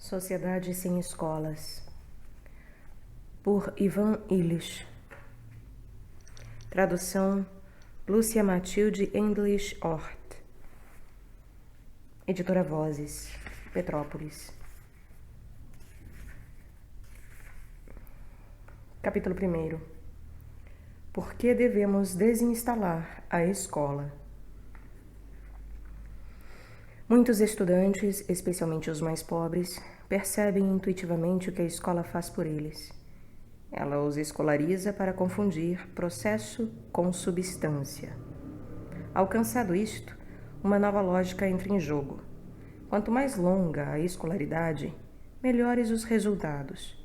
Sociedade sem Escolas, por Ivan Illich. Tradução Lúcia Matilde English Hort. Editora Vozes, Petrópolis. Capítulo 1. Por que devemos desinstalar a escola? Muitos estudantes, especialmente os mais pobres, percebem intuitivamente o que a escola faz por eles. Ela os escolariza para confundir processo com substância. Alcançado isto, uma nova lógica entra em jogo. Quanto mais longa a escolaridade, melhores os resultados.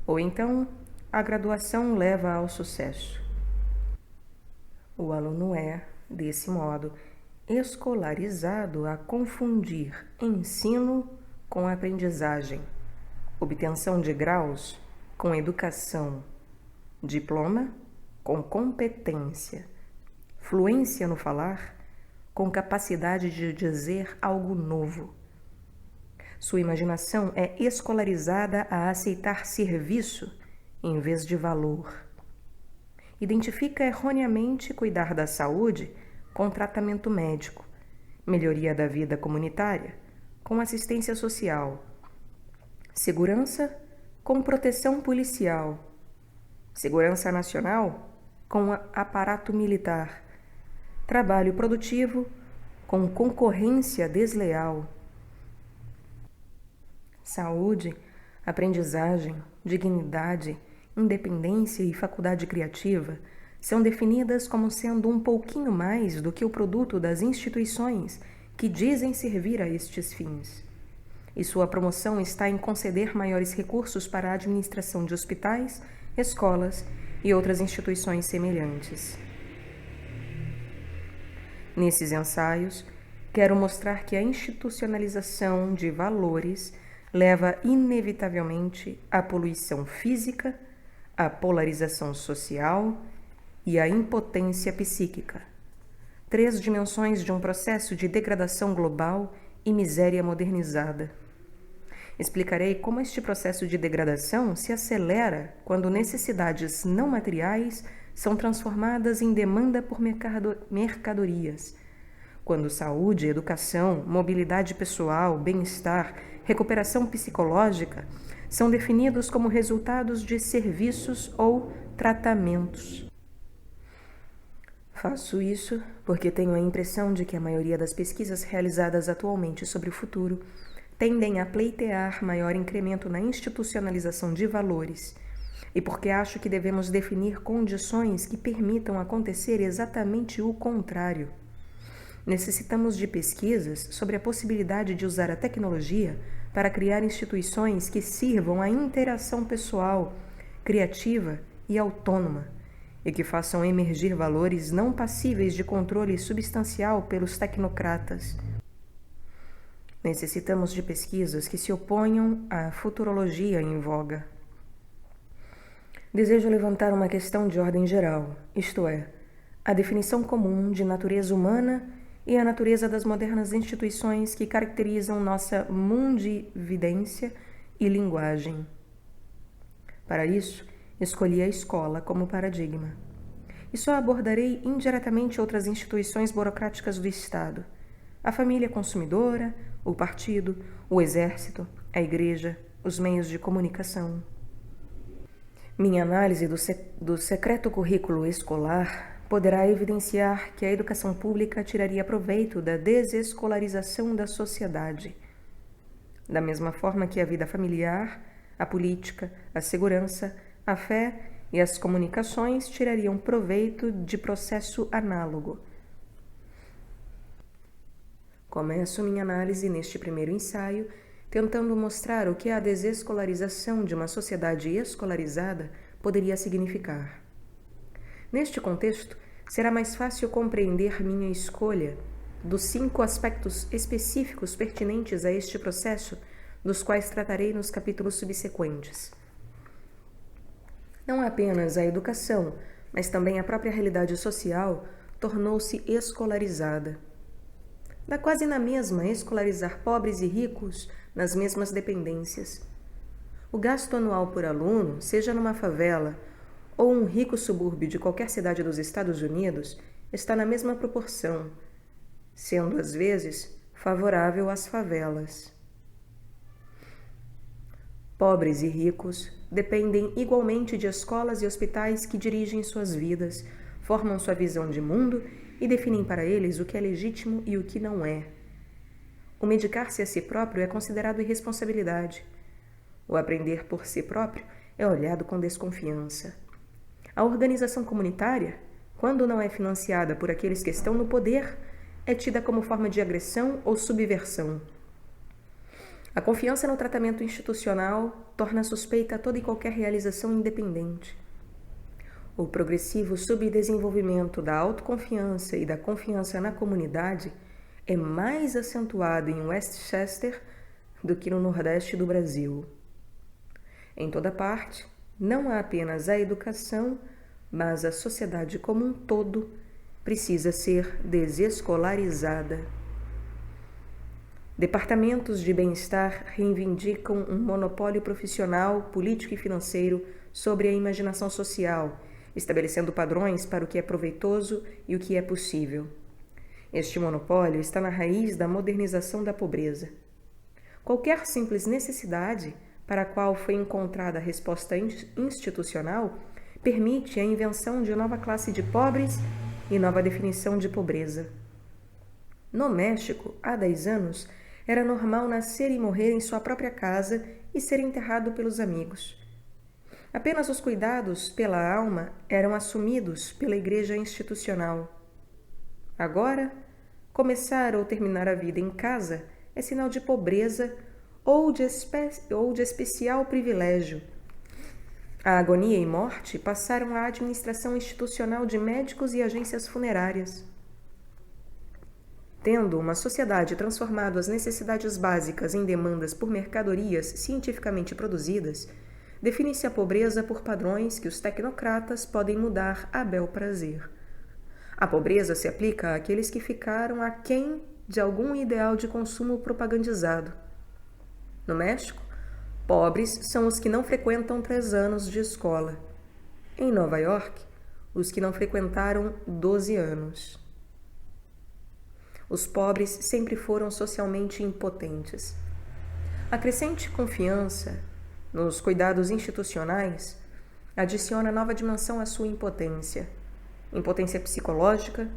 Ou então, a graduação leva ao sucesso. O aluno é, desse modo, escolarizado a confundir ensino com aprendizagem, obtenção de graus com educação, diploma com competência, fluência no falar com capacidade de dizer algo novo. Sua imaginação é escolarizada a aceitar serviço em vez de valor. Identifica erroneamente cuidar da saúde com tratamento médico, melhoria da vida comunitária com assistência social, segurança com proteção policial, segurança nacional com aparato militar, trabalho produtivo com concorrência desleal. Saúde, aprendizagem, dignidade, independência e faculdade criativa são definidas como sendo um pouquinho mais do que o produto das instituições que dizem servir a estes fins. E sua promoção está em conceder maiores recursos para a administração de hospitais, escolas e outras instituições semelhantes. Nesses ensaios, quero mostrar que a institucionalização de valores leva inevitavelmente à poluição física, à polarização social e à impotência psíquica, 3 dimensões de um processo de degradação global e miséria modernizada. Explicarei como este processo de degradação se acelera quando necessidades não materiais são transformadas em demanda por mercadorias, quando saúde, educação, mobilidade pessoal, bem-estar, recuperação psicológica são definidos como resultados de serviços ou tratamentos. Faço isso porque tenho a impressão de que a maioria das pesquisas realizadas atualmente sobre o futuro tendem a pleitear maior incremento na institucionalização de valores e porque acho que devemos definir condições que permitam acontecer exatamente o contrário. Necessitamos de pesquisas sobre a possibilidade de usar a tecnologia para criar instituições que sirvam à interação pessoal, criativa e autônoma, e que façam emergir valores não passíveis de controle substancial pelos tecnocratas. Necessitamos de pesquisas que se oponham à futurologia em voga. Desejo levantar uma questão de ordem geral, isto é, a definição comum de natureza humana e a natureza das modernas instituições que caracterizam nossa mundividência e linguagem. Para isso, escolhi a escola como paradigma. E só abordarei indiretamente outras instituições burocráticas do Estado, a família consumidora, o partido, o exército, a igreja, os meios de comunicação. Minha análise do secreto currículo escolar poderá evidenciar que a educação pública tiraria proveito da desescolarização da sociedade, da mesma forma que a vida familiar, a política, a segurança, a fé e as comunicações tirariam proveito de processo análogo. Começo minha análise neste primeiro ensaio, tentando mostrar o que a desescolarização de uma sociedade escolarizada poderia significar. Neste contexto, será mais fácil compreender minha escolha dos 5 aspectos específicos pertinentes a este processo, dos quais tratarei nos capítulos subsequentes. Não apenas a educação, mas também a própria realidade social tornou-se escolarizada. Dá quase na mesma escolarizar pobres e ricos nas mesmas dependências. O gasto anual por aluno, seja numa favela ou um rico subúrbio de qualquer cidade dos Estados Unidos, está na mesma proporção, sendo às vezes favorável às favelas. Pobres e ricos dependem igualmente de escolas e hospitais que dirigem suas vidas, formam sua visão de mundo e definem para eles o que é legítimo e o que não é. O medicar-se a si próprio é considerado irresponsabilidade. O aprender por si próprio é olhado com desconfiança. A organização comunitária, quando não é financiada por aqueles que estão no poder, é tida como forma de agressão ou subversão. A confiança no tratamento institucional torna suspeita toda e qualquer realização independente. O progressivo subdesenvolvimento da autoconfiança e da confiança na comunidade é mais acentuado em Westchester do que no Nordeste do Brasil. Em toda parte, não há apenas a educação, mas a sociedade como um todo precisa ser desescolarizada. Departamentos de bem-estar reivindicam um monopólio profissional, político e financeiro sobre a imaginação social, estabelecendo padrões para o que é proveitoso e o que é possível. Este monopólio está na raiz da modernização da pobreza. Qualquer simples necessidade para a qual foi encontrada a resposta institucional permite a invenção de nova classe de pobres e nova definição de pobreza. No México, há 10 anos, era normal nascer e morrer em sua própria casa e ser enterrado pelos amigos. Apenas os cuidados pela alma eram assumidos pela igreja institucional. Agora, começar ou terminar a vida em casa é sinal de pobreza ou de especial privilégio. A agonia e morte passaram à administração institucional de médicos e agências funerárias. Tendo uma sociedade transformado as necessidades básicas em demandas por mercadorias cientificamente produzidas, define-se a pobreza por padrões que os tecnocratas podem mudar a bel prazer. A pobreza se aplica àqueles que ficaram aquém de algum ideal de consumo propagandizado. No México, pobres são os que não frequentam 3 anos de escola. Em Nova York, os que não frequentaram 12 anos. Os pobres sempre foram socialmente impotentes. A crescente confiança nos cuidados institucionais adiciona nova dimensão à sua impotência. Impotência psicológica,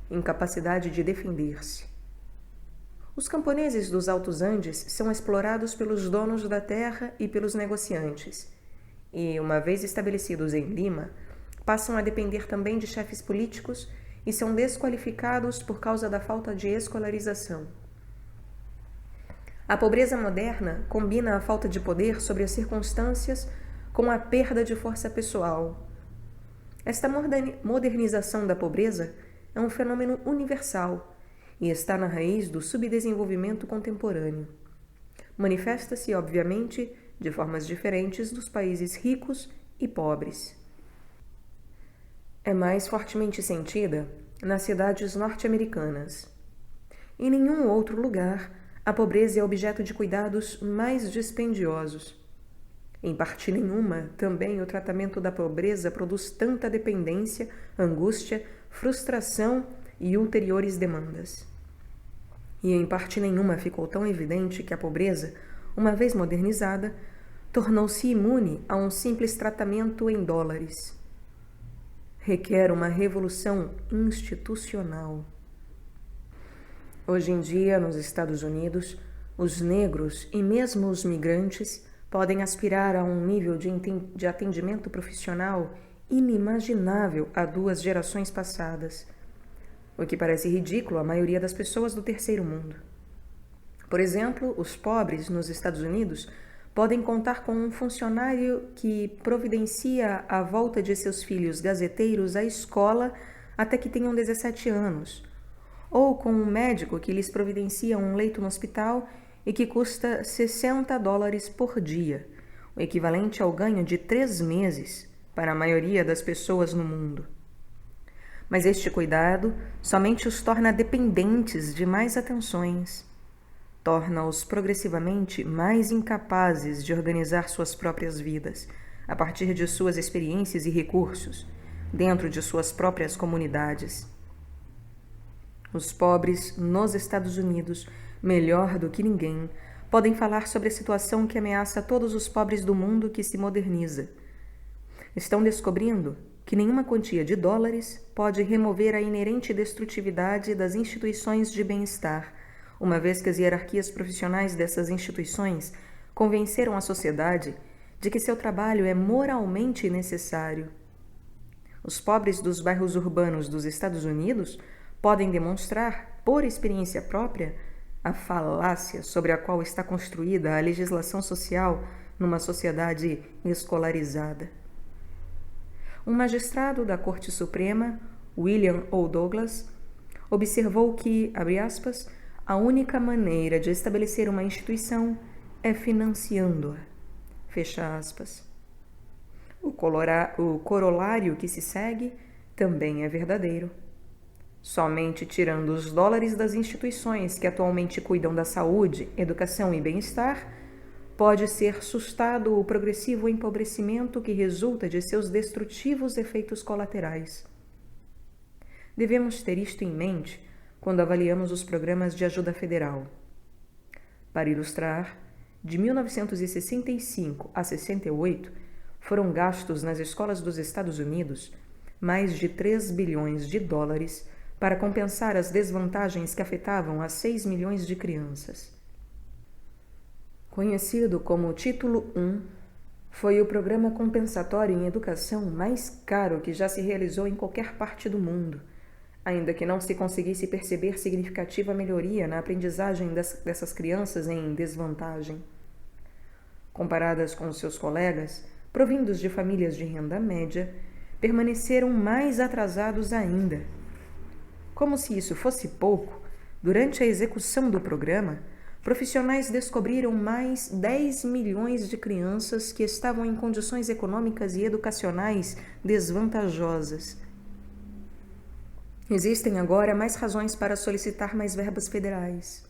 incapacidade de defender-se. Os camponeses dos Altos Andes são explorados pelos donos da terra e pelos negociantes, e, uma vez estabelecidos em Lima, passam a depender também de chefes políticos e são desqualificados por causa da falta de escolarização. A pobreza moderna combina a falta de poder sobre as circunstâncias com a perda de força pessoal. Esta modernização da pobreza é um fenômeno universal e está na raiz do subdesenvolvimento contemporâneo. Manifesta-se, obviamente, de formas diferentes nos países ricos e pobres. É mais fortemente sentida nas cidades norte-americanas. Em nenhum outro lugar, a pobreza é objeto de cuidados mais dispendiosos. Em parte nenhuma, também o tratamento da pobreza produz tanta dependência, angústia, frustração e ulteriores demandas. E em parte nenhuma ficou tão evidente que a pobreza, uma vez modernizada, tornou-se imune a um simples tratamento em dólares. Requer uma revolução institucional. Hoje em dia, nos Estados Unidos, os negros e mesmo os migrantes podem aspirar a um nível de atendimento profissional inimaginável há 2 gerações passadas, o que parece ridículo à maioria das pessoas do terceiro mundo. Por exemplo, os pobres nos Estados Unidos podem contar com um funcionário que providencia a volta de seus filhos gazeteiros à escola até que tenham 17 anos, ou com um médico que lhes providencia um leito no hospital e que custa $60 por dia, o equivalente ao ganho de 3 meses para a maioria das pessoas no mundo. Mas este cuidado somente os torna dependentes de mais atenções. torna-os progressivamente mais incapazes de organizar suas próprias vidas, a partir de suas experiências e recursos, dentro de suas próprias comunidades. Os pobres nos Estados Unidos, melhor do que ninguém, podem falar sobre a situação que ameaça todos os pobres do mundo que se moderniza. Estão descobrindo que nenhuma quantia de dólares pode remover a inerente destrutividade das instituições de bem-estar, uma vez que as hierarquias profissionais dessas instituições convenceram a sociedade de que seu trabalho é moralmente necessário. Os pobres dos bairros urbanos dos Estados Unidos podem demonstrar, por experiência própria, a falácia sobre a qual está construída a legislação social numa sociedade escolarizada. Um magistrado da Corte Suprema, William O. Douglas, observou que, abre aspas, a única maneira de estabelecer uma instituição é financiando-a, fecha aspas. O corolário que se segue também é verdadeiro. Somente tirando os dólares das instituições que atualmente cuidam da saúde, educação e bem-estar, pode ser sustado o progressivo empobrecimento que resulta de seus destrutivos efeitos colaterais. Devemos ter isto em mente quando avaliamos os programas de ajuda federal. Para ilustrar, de 1965 a 68, foram gastos nas escolas dos Estados Unidos mais de 3 bilhões de dólares para compensar as desvantagens que afetavam a 6 milhões de crianças. Conhecido como Título 1, foi o programa compensatório em educação mais caro que já se realizou em qualquer parte do mundo, ainda que não se conseguisse perceber significativa melhoria na aprendizagem dessas crianças em desvantagem. Comparadas com seus colegas, provindos de famílias de renda média, permaneceram mais atrasados ainda. Como se isso fosse pouco, durante a execução do programa, profissionais descobriram mais 10 milhões de crianças que estavam em condições econômicas e educacionais desvantajosas. Existem agora mais razões para solicitar mais verbas federais.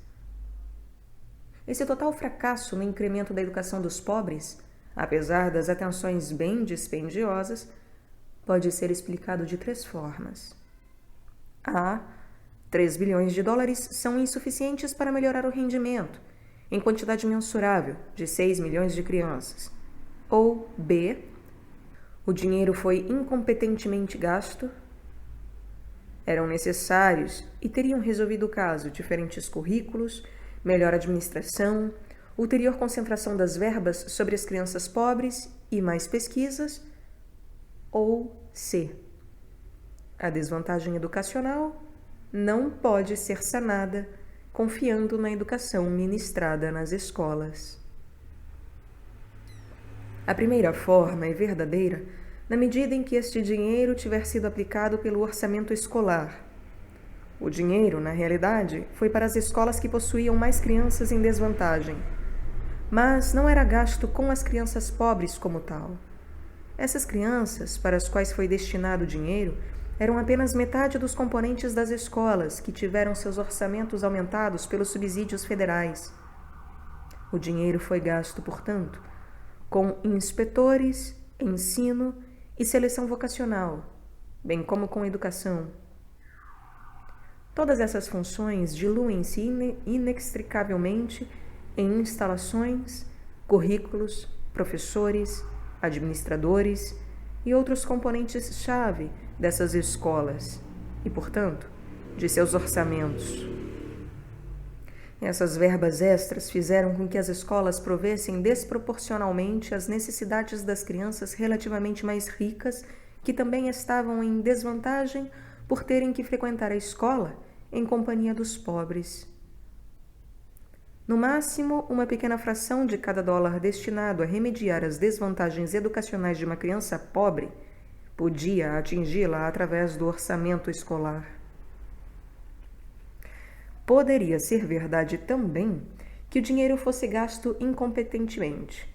Esse total fracasso no incremento da educação dos pobres, apesar das atenções bem dispendiosas, pode ser explicado de 3 formas. A. 3 bilhões de dólares são insuficientes para melhorar o rendimento, em quantidade mensurável, de 6 milhões de crianças. Ou B. O dinheiro foi incompetentemente gasto. Eram necessários e teriam resolvido o caso diferentes currículos, melhor administração, ulterior concentração das verbas sobre as crianças pobres e mais pesquisas. Ou C. A desvantagem educacional não pode ser sanada confiando na educação ministrada nas escolas. A primeira forma é verdadeira na medida em que este dinheiro tiver sido aplicado pelo orçamento escolar. O dinheiro, na realidade, foi para as escolas que possuíam mais crianças em desvantagem, mas não era gasto com as crianças pobres como tal. Essas crianças, para as quais foi destinado o dinheiro, eram apenas metade dos componentes das escolas que tiveram seus orçamentos aumentados pelos subsídios federais. O dinheiro foi gasto, portanto, com inspetores, ensino e seleção vocacional, bem como com educação. Todas essas funções diluem-se inextricavelmente em instalações, currículos, professores, administradores e outros componentes-chave dessas escolas e, portanto, de seus orçamentos. Essas verbas extras fizeram com que as escolas provessem desproporcionalmente às necessidades das crianças relativamente mais ricas, que também estavam em desvantagem por terem que frequentar a escola em companhia dos pobres. No máximo, uma pequena fração de cada dólar destinado a remediar as desvantagens educacionais de uma criança pobre podia atingi-la através do orçamento escolar. Poderia ser verdade também que o dinheiro fosse gasto incompetentemente.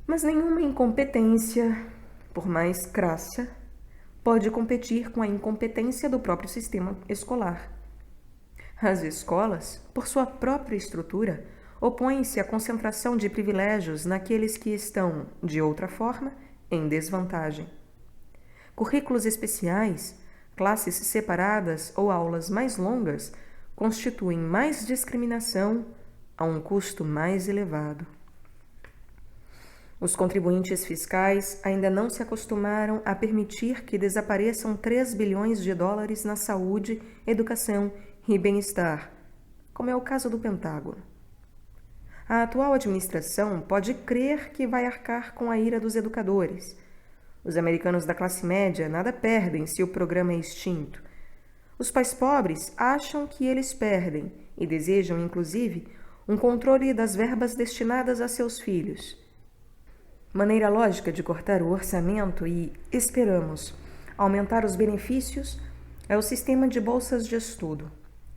Mas nenhuma incompetência, por mais crassa, pode competir com a incompetência do próprio sistema escolar. As escolas, por sua própria estrutura, opõem-se à concentração de privilégios naqueles que estão, de outra forma, em desvantagem. Currículos especiais, classes separadas ou aulas mais longas constituem mais discriminação a um custo mais elevado. Os contribuintes fiscais ainda não se acostumaram a permitir que desapareçam 3 bilhões de dólares na saúde, educação e bem-estar, como é o caso do Pentágono. A atual administração pode crer que vai arcar com a ira dos educadores. Os americanos da classe média nada perdem se o programa é extinto. Os pais pobres acham que eles perdem e desejam, inclusive, um controle das verbas destinadas a seus filhos. Maneira lógica de cortar o orçamento e, esperamos, aumentar os benefícios é o sistema de bolsas de estudo,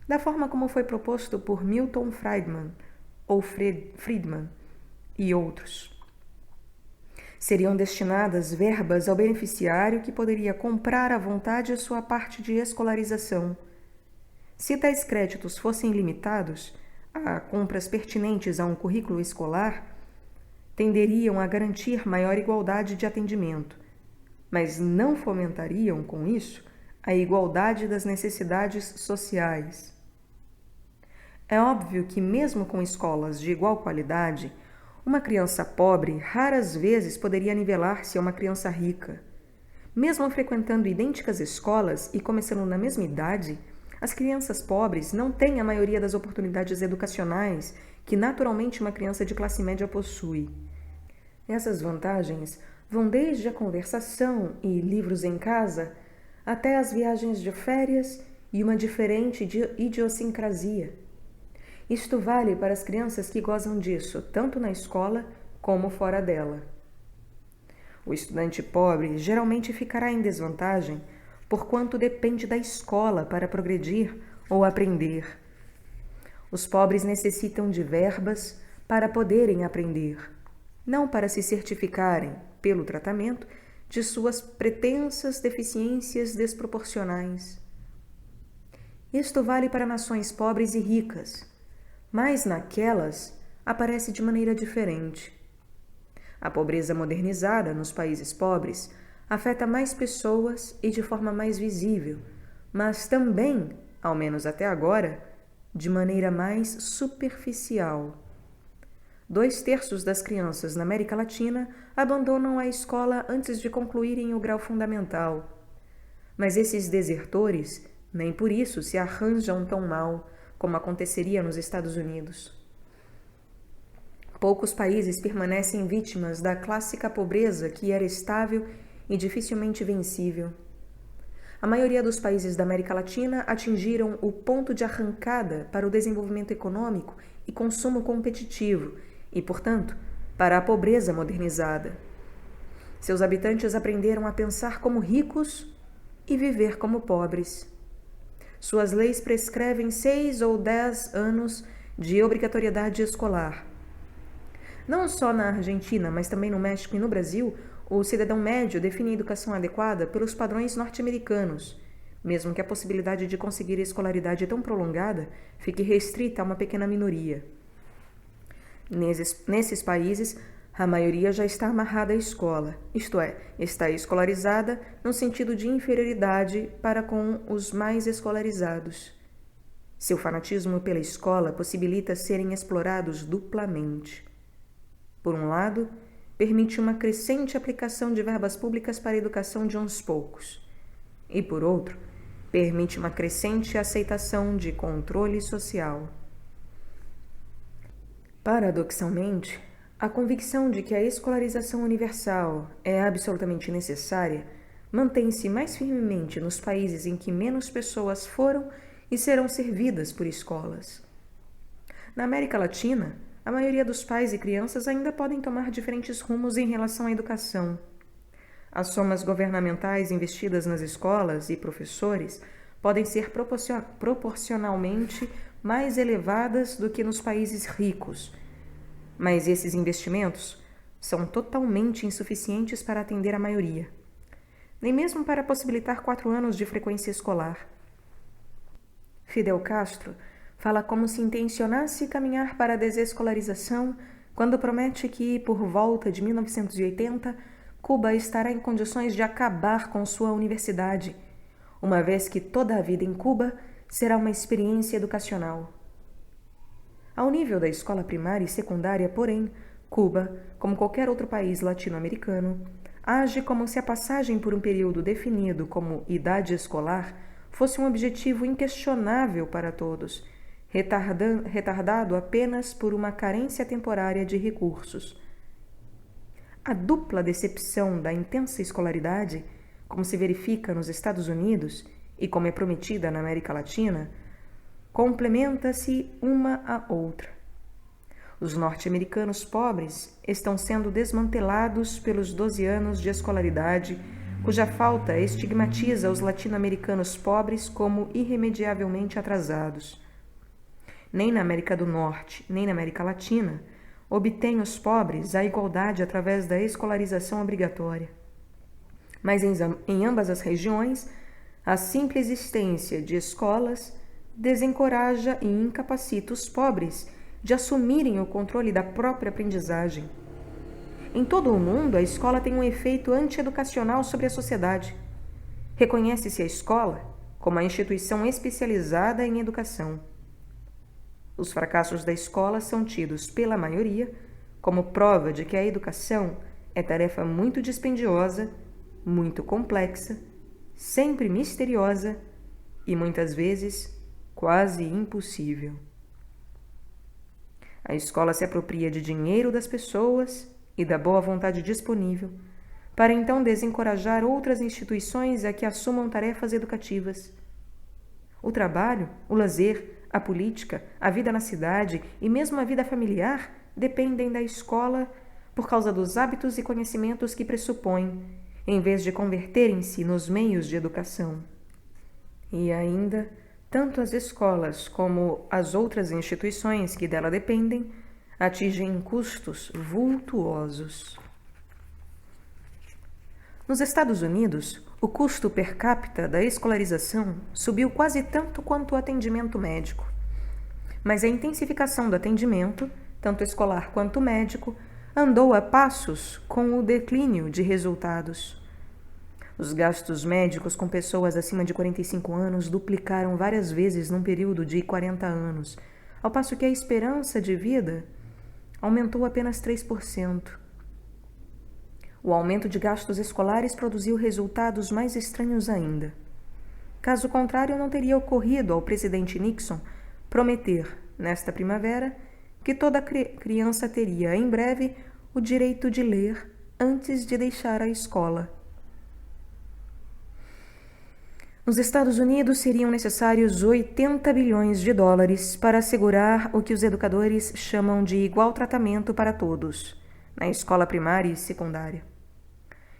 da forma como foi proposto por Milton Friedman ou Friedman e outros. Seriam destinadas verbas ao beneficiário que poderia comprar à vontade sua parte de escolarização. Se tais créditos fossem limitados a compras pertinentes a um currículo escolar, tenderiam a garantir maior igualdade de atendimento, mas não fomentariam, com isso, a igualdade das necessidades sociais. É óbvio que, mesmo com escolas de igual qualidade, uma criança pobre raras vezes poderia nivelar-se a uma criança rica. Mesmo frequentando idênticas escolas e começando na mesma idade, as crianças pobres não têm a maioria das oportunidades educacionais que naturalmente uma criança de classe média possui. Essas vantagens vão desde a conversação e livros em casa até as viagens de férias e uma diferente idiosincrasia. Isto vale para as crianças que gozam disso, tanto na escola como fora dela. O estudante pobre geralmente ficará em desvantagem porquanto depende da escola para progredir ou aprender. Os pobres necessitam de verbas para poderem aprender, não para se certificarem, pelo tratamento, de suas pretensas deficiências desproporcionais. Isto vale para nações pobres e ricas, mas naquelas aparece de maneira diferente. A pobreza modernizada nos países pobres afeta mais pessoas e de forma mais visível, mas também, ao menos até agora, de maneira mais superficial. 2/3 das crianças na América Latina abandonam a escola antes de concluírem o grau fundamental. Mas esses desertores nem por isso se arranjam tão mal como aconteceria nos Estados Unidos. Poucos países permanecem vítimas da clássica pobreza que era estável e dificilmente vencível. A maioria dos países da América Latina atingiram o ponto de arrancada para o desenvolvimento econômico e consumo competitivo e, portanto, para a pobreza modernizada. Seus habitantes aprenderam a pensar como ricos e viver como pobres. Suas leis prescrevem 6 ou 10 anos de obrigatoriedade escolar. Não só na Argentina, mas também no México e no Brasil, o cidadão médio define a educação adequada pelos padrões norte-americanos, mesmo que a possibilidade de conseguir escolaridade tão prolongada fique restrita a uma pequena minoria. Nesses países, a maioria já está amarrada à escola, isto é, está escolarizada no sentido de inferioridade para com os mais escolarizados. Seu fanatismo pela escola possibilita serem explorados duplamente. Por um lado, permite uma crescente aplicação de verbas públicas para a educação de uns poucos. E, por outro, permite uma crescente aceitação de controle social. Paradoxalmente, a convicção de que a escolarização universal é absolutamente necessária mantém-se mais firmemente nos países em que menos pessoas foram e serão servidas por escolas. Na América Latina, a maioria dos pais e crianças ainda podem tomar diferentes rumos em relação à educação. As somas governamentais investidas nas escolas e professores podem ser proporcionalmente mais elevadas do que nos países ricos, mas esses investimentos são totalmente insuficientes para atender a maioria, nem mesmo para possibilitar 4 anos de frequência escolar. Fidel Castro Fala como se intencionasse caminhar para a desescolarização quando promete que, por volta de 1980, Cuba estará em condições de acabar com sua universidade, uma vez que toda a vida em Cuba será uma experiência educacional. Ao nível da escola primária e secundária, porém, Cuba, como qualquer outro país latino-americano, age como se a passagem por um período definido como idade escolar fosse um objetivo inquestionável para todos, retardado apenas por uma carência temporária de recursos. A dupla decepção da intensa escolaridade, como se verifica nos Estados Unidos e como é prometida na América Latina, complementa-se uma à outra. Os norte-americanos pobres estão sendo desmantelados pelos 12 anos de escolaridade, cuja falta estigmatiza os latino-americanos pobres como irremediavelmente atrasados. Nem na América do Norte, nem na América Latina, obtêm os pobres a igualdade através da escolarização obrigatória. Mas em ambas as regiões, a simples existência de escolas desencoraja e incapacita os pobres de assumirem o controle da própria aprendizagem. Em todo o mundo, a escola tem um efeito antieducacional sobre a sociedade. Reconhece-se a escola como a instituição especializada em educação. Os fracassos da escola são tidos pela maioria como prova de que a educação é tarefa muito dispendiosa, muito complexa, sempre misteriosa e muitas vezes quase impossível. A escola se apropria de dinheiro das pessoas e da boa vontade disponível, para então desencorajar outras instituições a que assumam tarefas educativas. O trabalho, o lazer, a política, a vida na cidade e mesmo a vida familiar dependem da escola por causa dos hábitos e conhecimentos que pressupõe, em vez de converterem-se nos meios de educação. E ainda, tanto as escolas como as outras instituições que dela dependem atingem custos vultuosos. Nos Estados Unidos, o custo per capita da escolarização subiu quase tanto quanto o atendimento médico. Mas a intensificação do atendimento, tanto escolar quanto médico, andou a passos com o declínio de resultados. Os gastos médicos com pessoas acima de 45 anos duplicaram várias vezes num período de 40 anos, ao passo que a esperança de vida aumentou apenas 3%. O aumento de gastos escolares produziu resultados mais estranhos ainda. Caso contrário, não teria ocorrido ao presidente Nixon prometer, nesta primavera, que toda criança teria, em breve, o direito de ler antes de deixar a escola. Nos Estados Unidos seriam necessários 80 bilhões de dólares para assegurar o que os educadores chamam de igual tratamento para todos, na escola primária e secundária.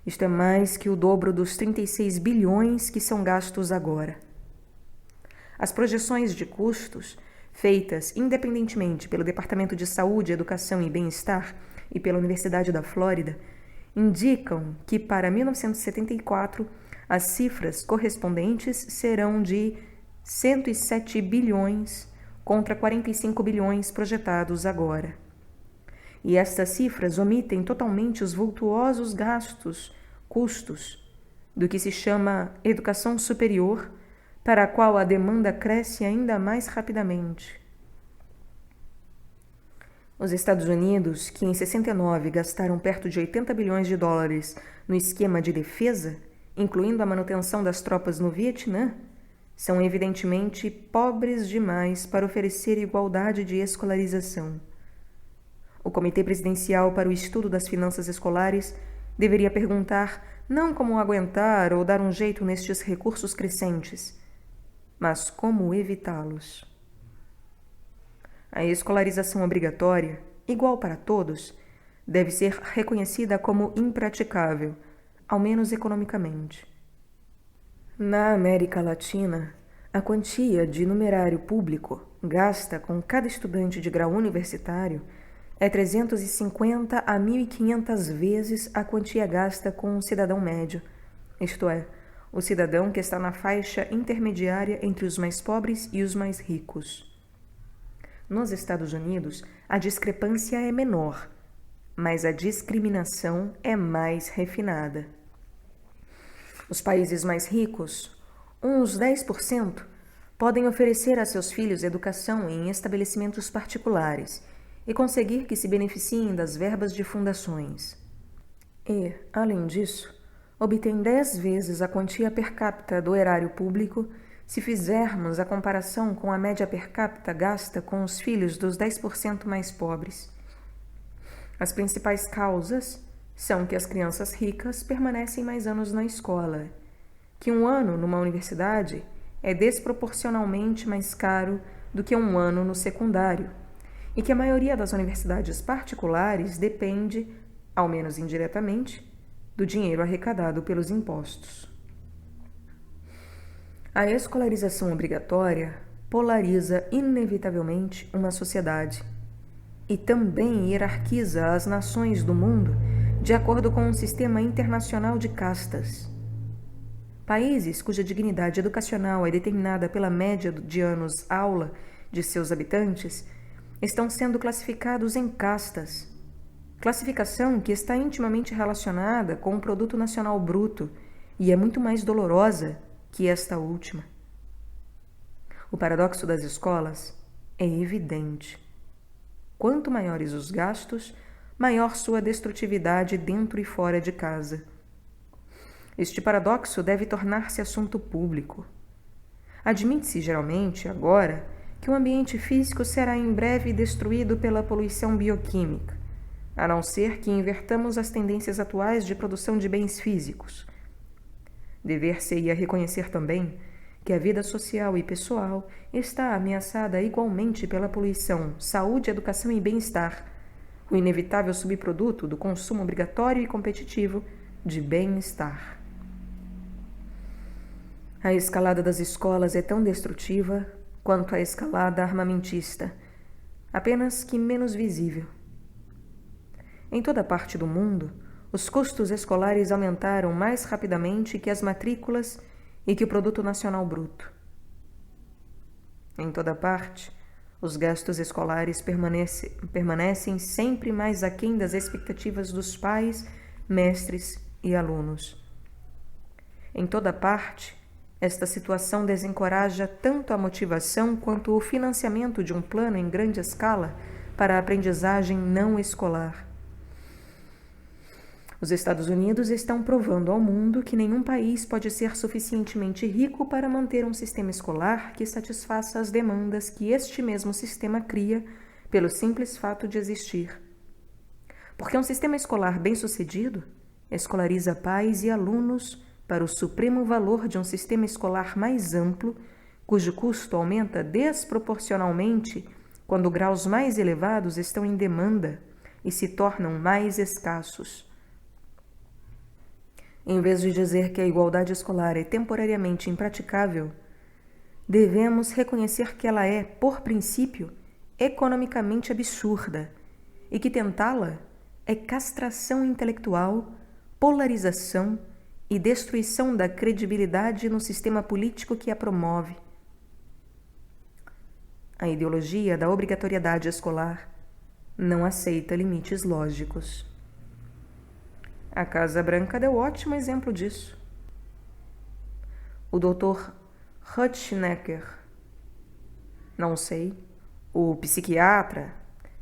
Isto é mais que o dobro dos 36 bilhões que são gastos agora. As projeções de custos, feitas independentemente pelo Departamento de Saúde, Educação e Bem-Estar e pela Universidade da Flórida, indicam que para 1974 as cifras correspondentes serão de 107 bilhões contra 45 bilhões projetados agora. E estas cifras omitem totalmente os vultuosos custos do que se chama educação superior, para a qual a demanda cresce ainda mais rapidamente. Os Estados Unidos, que em 69 gastaram perto de 80 bilhões de dólares no esquema de defesa, incluindo a manutenção das tropas no Vietnã, são evidentemente pobres demais para oferecer igualdade de escolarização. O Comitê Presidencial para o Estudo das Finanças Escolares deveria perguntar não como aguentar ou dar um jeito nestes recursos crescentes, mas como evitá-los. A escolarização obrigatória, igual para todos, deve ser reconhecida como impraticável, ao menos economicamente. Na América Latina, a quantia de numerário público gasta com cada estudante de grau universitário é 350 a 1.500 vezes a quantia gasta com um cidadão médio, isto é, o cidadão que está na faixa intermediária entre os mais pobres e os mais ricos. Nos Estados Unidos, a discrepância é menor, mas a discriminação é mais refinada. Os países mais ricos, uns 10%, podem oferecer a seus filhos educação em estabelecimentos particulares e conseguir que se beneficiem das verbas de fundações. E, além disso, obtém 10 vezes a quantia per capita do erário público se fizermos a comparação com a média per capita gasta com os filhos dos 10% mais pobres. As principais causas são que as crianças ricas permanecem mais anos na escola, que um ano numa universidade é desproporcionalmente mais caro do que um ano no secundário, e que a maioria das universidades particulares depende, ao menos indiretamente, do dinheiro arrecadado pelos impostos. A escolarização obrigatória polariza inevitavelmente uma sociedade e também hierarquiza as nações do mundo de acordo com um sistema internacional de castas. Países cuja dignidade educacional é determinada pela média de anos-aula de seus habitantes estão sendo classificados em castas, classificação que está intimamente relacionada com o produto nacional bruto e é muito mais dolorosa que esta última. O paradoxo das escolas é evidente. Quanto maiores os gastos, maior sua destrutividade dentro e fora de casa. Este paradoxo deve tornar-se assunto público. Admite-se geralmente, agora, que o ambiente físico será em breve destruído pela poluição bioquímica, a não ser que invertamos as tendências atuais de produção de bens físicos. Dever-se-ia reconhecer também que a vida social e pessoal está ameaçada igualmente pela poluição, saúde, educação e bem-estar, o inevitável subproduto do consumo obrigatório e competitivo de bem-estar. A escalada das escolas é tão destrutiva quanto a escalada armamentista, apenas que menos visível. Em toda parte do mundo, os custos escolares aumentaram mais rapidamente que as matrículas e que o produto nacional bruto. Em toda parte, os gastos escolares permanecem sempre mais aquém das expectativas dos pais, mestres e alunos. Em toda parte, esta situação desencoraja tanto a motivação quanto o financiamento de um plano em grande escala para a aprendizagem não escolar. Os Estados Unidos estão provando ao mundo que nenhum país pode ser suficientemente rico para manter um sistema escolar que satisfaça as demandas que este mesmo sistema cria pelo simples fato de existir. Porque um sistema escolar bem-sucedido escolariza pais e alunos para o supremo valor de um sistema escolar mais amplo, cujo custo aumenta desproporcionalmente quando graus mais elevados estão em demanda e se tornam mais escassos. Em vez de dizer que a igualdade escolar é temporariamente impraticável, devemos reconhecer que ela é, por princípio, economicamente absurda e que tentá-la é castração intelectual, polarização e destruição da credibilidade no sistema político que a promove. A ideologia da obrigatoriedade escolar não aceita limites lógicos. A Casa Branca deu ótimo exemplo disso. O Dr. Hutschnecker, não sei, o psiquiatra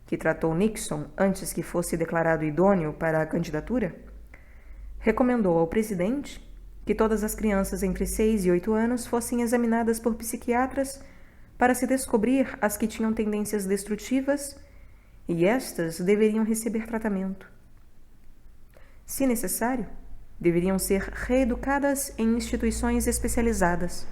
que tratou Nixon antes que fosse declarado idôneo para a candidatura, recomendou ao presidente que todas as crianças entre 6 e 8 anos fossem examinadas por psiquiatras para se descobrir as que tinham tendências destrutivas e estas deveriam receber tratamento. Se necessário, deveriam ser reeducadas em instituições especializadas.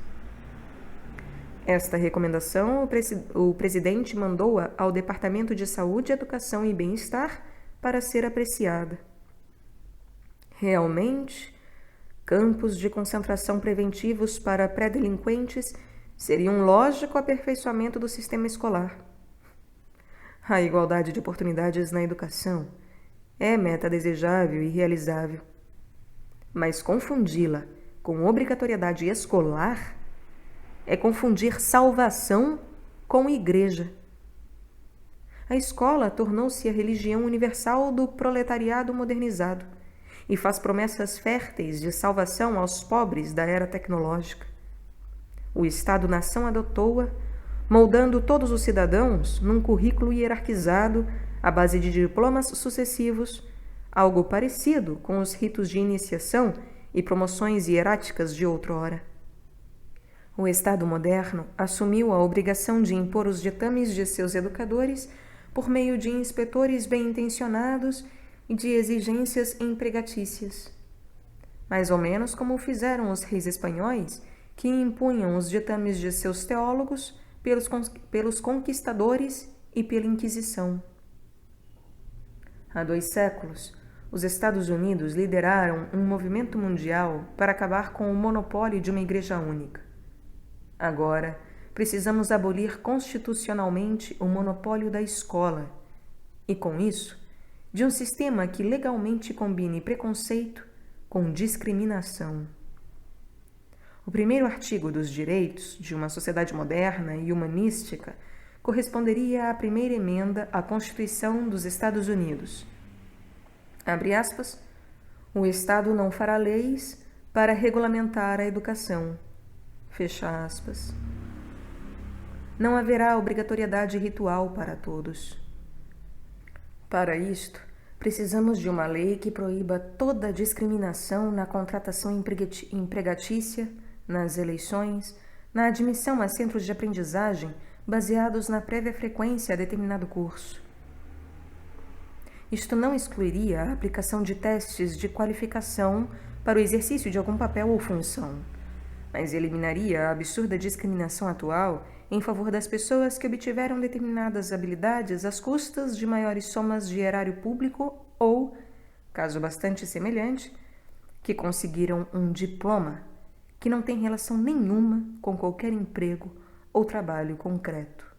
Esta recomendação o presidente mandou-a ao Departamento de Saúde, Educação e Bem-Estar para ser apreciada. Realmente, campos de concentração preventivos para pré-delinquentes seriam um lógico aperfeiçoamento do sistema escolar. A igualdade de oportunidades na educação é meta desejável e realizável, mas confundi-la com obrigatoriedade escolar é confundir salvação com igreja. A escola tornou-se a religião universal do proletariado modernizado e faz promessas férteis de salvação aos pobres da era tecnológica. O Estado-nação adotou-a, moldando todos os cidadãos num currículo hierarquizado à base de diplomas sucessivos, algo parecido com os ritos de iniciação e promoções hieráticas de outrora. O Estado moderno assumiu a obrigação de impor os ditames de seus educadores por meio de inspetores bem-intencionados e de exigências empregatícias. Mais ou menos como fizeram os reis espanhóis, que impunham os ditames de seus teólogos pelos conquistadores e pela Inquisição. Há 2 séculos, os Estados Unidos lideraram um movimento mundial para acabar com o monopólio de uma igreja única. Agora, precisamos abolir constitucionalmente o monopólio da escola e, com isso, de um sistema que legalmente combine preconceito com discriminação. O primeiro artigo dos direitos de uma sociedade moderna e humanística corresponderia à primeira emenda à Constituição dos Estados Unidos. Abre aspas, o Estado não fará leis para regulamentar a educação. Fecha aspas. Não haverá obrigatoriedade ritual para todos. Para isto, precisamos de uma lei que proíba toda discriminação na contratação empregatícia, nas eleições, na admissão a centros de aprendizagem baseados na prévia frequência a determinado curso. Isto não excluiria a aplicação de testes de qualificação para o exercício de algum papel ou função, mas eliminaria a absurda discriminação atual em favor das pessoas que obtiveram determinadas habilidades às custas de maiores somas de erário público ou, caso bastante semelhante, que conseguiram um diploma que não tem relação nenhuma com qualquer emprego ou trabalho concreto.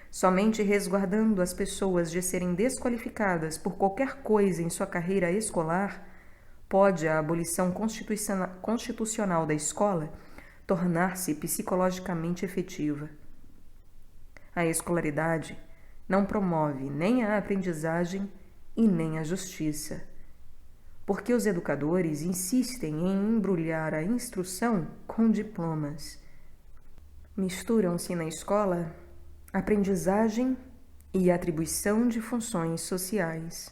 Somente resguardando as pessoas de serem desqualificadas por qualquer coisa em sua carreira escolar, pode a abolição constitucional da escola tornar-se psicologicamente efetiva. A escolaridade não promove nem a aprendizagem e nem a justiça, porque os educadores insistem em embrulhar a instrução com diplomas. Misturam-se na escola aprendizagem e atribuição de funções sociais.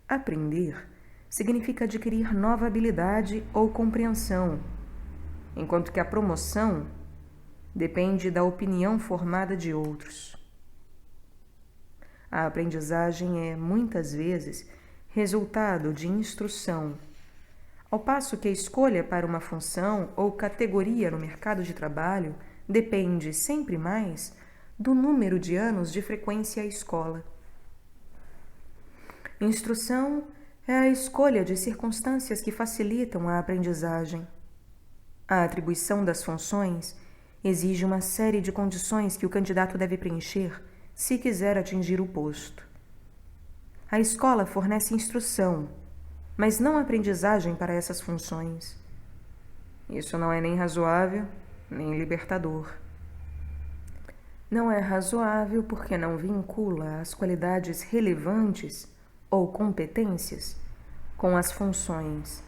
Aprender significa adquirir nova habilidade ou compreensão, enquanto que a promoção depende da opinião formada de outros. A aprendizagem é, muitas vezes, resultado de instrução, ao passo que a escolha para uma função ou categoria no mercado de trabalho depende sempre mais do número de anos de frequência à escola. Instrução é a escolha de circunstâncias que facilitam a aprendizagem. A atribuição das funções exige uma série de condições que o candidato deve preencher se quiser atingir o posto. A escola fornece instrução, mas não aprendizagem para essas funções. Isso não é nem razoável, nem libertador. Não é razoável porque não vincula as qualidades relevantes ou competências com as funções,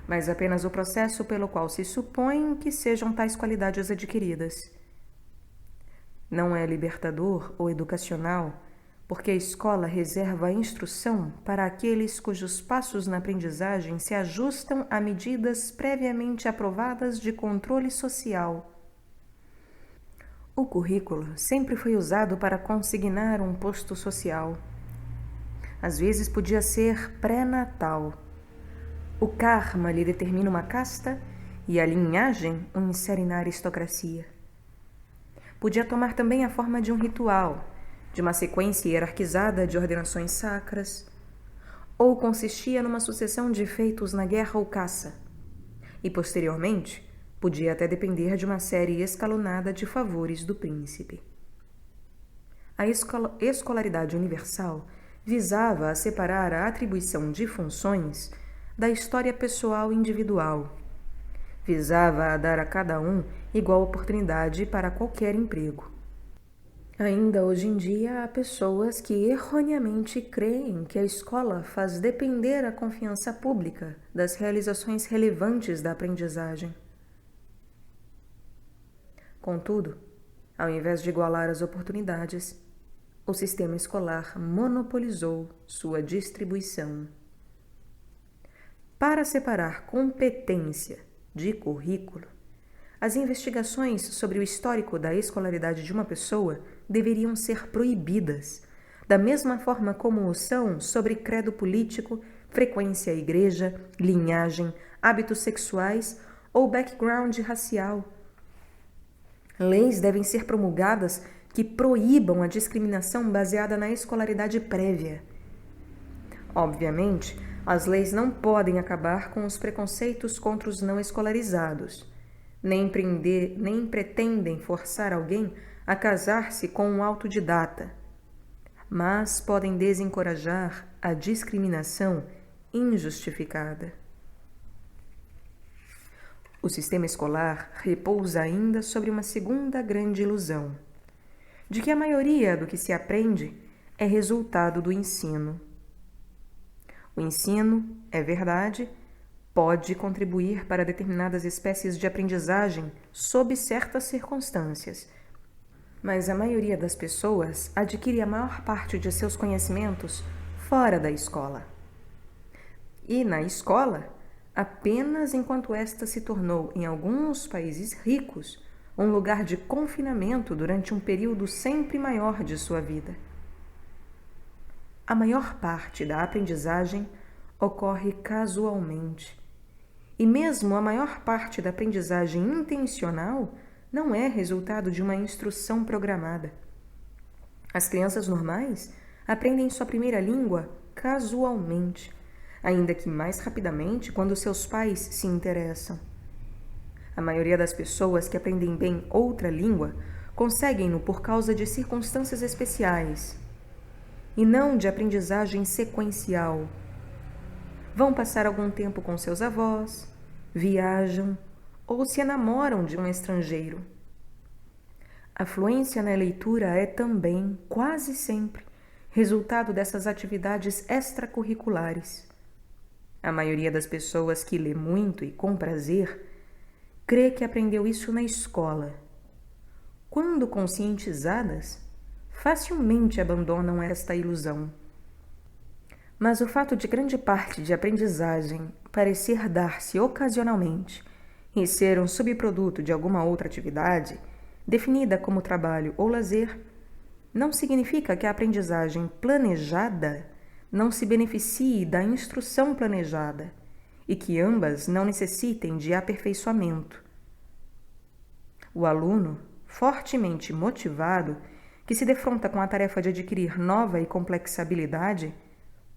mas apenas o processo pelo qual se supõe que sejam tais qualidades adquiridas. Não é libertador ou educacional porque a escola reserva a instrução para aqueles cujos passos na aprendizagem se ajustam a medidas previamente aprovadas de controle social. O currículo sempre foi usado para consignar um posto social. Às vezes podia ser pré-natal. O karma lhe determina uma casta e a linhagem o insere na aristocracia. Podia tomar também a forma de um ritual, de uma sequência hierarquizada de ordenações sacras, ou consistia numa sucessão de feitos na guerra ou caça, e posteriormente podia até depender de uma série escalonada de favores do príncipe. A escolaridade universal visava a separar a atribuição de funções da história pessoal individual. Visava a dar a cada um igual oportunidade para qualquer emprego. Ainda hoje em dia, há pessoas que erroneamente creem que a escola faz depender a confiança pública das realizações relevantes da aprendizagem. Contudo, ao invés de igualar as oportunidades, o sistema escolar monopolizou sua distribuição. Para separar competência de currículo, as investigações sobre o histórico da escolaridade de uma pessoa deveriam ser proibidas, da mesma forma como o são sobre credo político, frequência à igreja, linhagem, hábitos sexuais ou background racial. Leis devem ser promulgadas que proíbam a discriminação baseada na escolaridade prévia. Obviamente, as leis não podem acabar com os preconceitos contra os não escolarizados, nem pretendem forçar alguém a casar-se com um autodidata, mas podem desencorajar a discriminação injustificada. O sistema escolar repousa ainda sobre uma segunda grande ilusão, de que a maioria do que se aprende é resultado do ensino. O ensino, é verdade, pode contribuir para determinadas espécies de aprendizagem sob certas circunstâncias, mas a maioria das pessoas adquire a maior parte de seus conhecimentos fora da escola. E na escola, apenas enquanto esta se tornou, em alguns países ricos, um lugar de confinamento durante um período sempre maior de sua vida. A maior parte da aprendizagem ocorre casualmente. E mesmo a maior parte da aprendizagem intencional não é resultado de uma instrução programada. As crianças normais aprendem sua primeira língua casualmente, ainda que mais rapidamente quando seus pais se interessam. A maioria das pessoas que aprendem bem outra língua conseguem-no por causa de circunstâncias especiais, e não de aprendizagem sequencial. Vão passar algum tempo com seus avós, viajam ou se enamoram de um estrangeiro. A fluência na leitura é também, quase sempre, resultado dessas atividades extracurriculares. A maioria das pessoas que lê muito e com prazer crê que aprendeu isso na escola. Quando conscientizadas, facilmente abandonam esta ilusão. Mas o fato de grande parte de aprendizagem parecer dar-se ocasionalmente e ser um subproduto de alguma outra atividade, definida como trabalho ou lazer, não significa que a aprendizagem planejada não se beneficie da instrução planejada e que ambas não necessitem de aperfeiçoamento. O aluno, fortemente motivado, que se defronta com a tarefa de adquirir nova e complexa habilidade,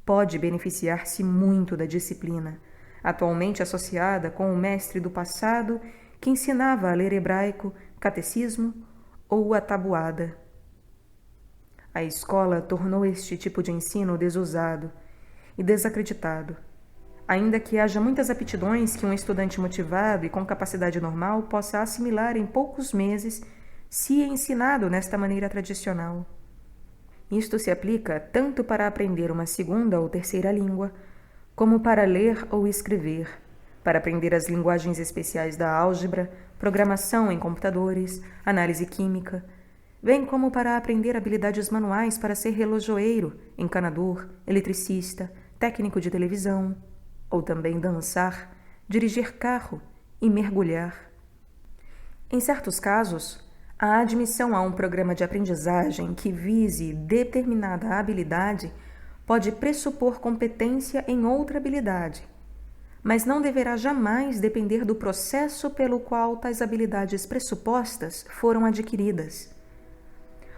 pode beneficiar-se muito da disciplina, atualmente associada com o mestre do passado que ensinava a ler hebraico, catecismo ou a tabuada. A escola tornou este tipo de ensino desusado e desacreditado, ainda que haja muitas aptidões que um estudante motivado e com capacidade normal possa assimilar em poucos meses se ensinado nesta maneira tradicional. Isto se aplica tanto para aprender uma segunda ou terceira língua, como para ler ou escrever, para aprender as linguagens especiais da álgebra, programação em computadores, análise química, bem como para aprender habilidades manuais para ser relojoeiro, encanador, eletricista, técnico de televisão, ou também dançar, dirigir carro e mergulhar. Em certos casos, a admissão a um programa de aprendizagem que vise determinada habilidade pode pressupor competência em outra habilidade, mas não deverá jamais depender do processo pelo qual tais habilidades pressupostas foram adquiridas.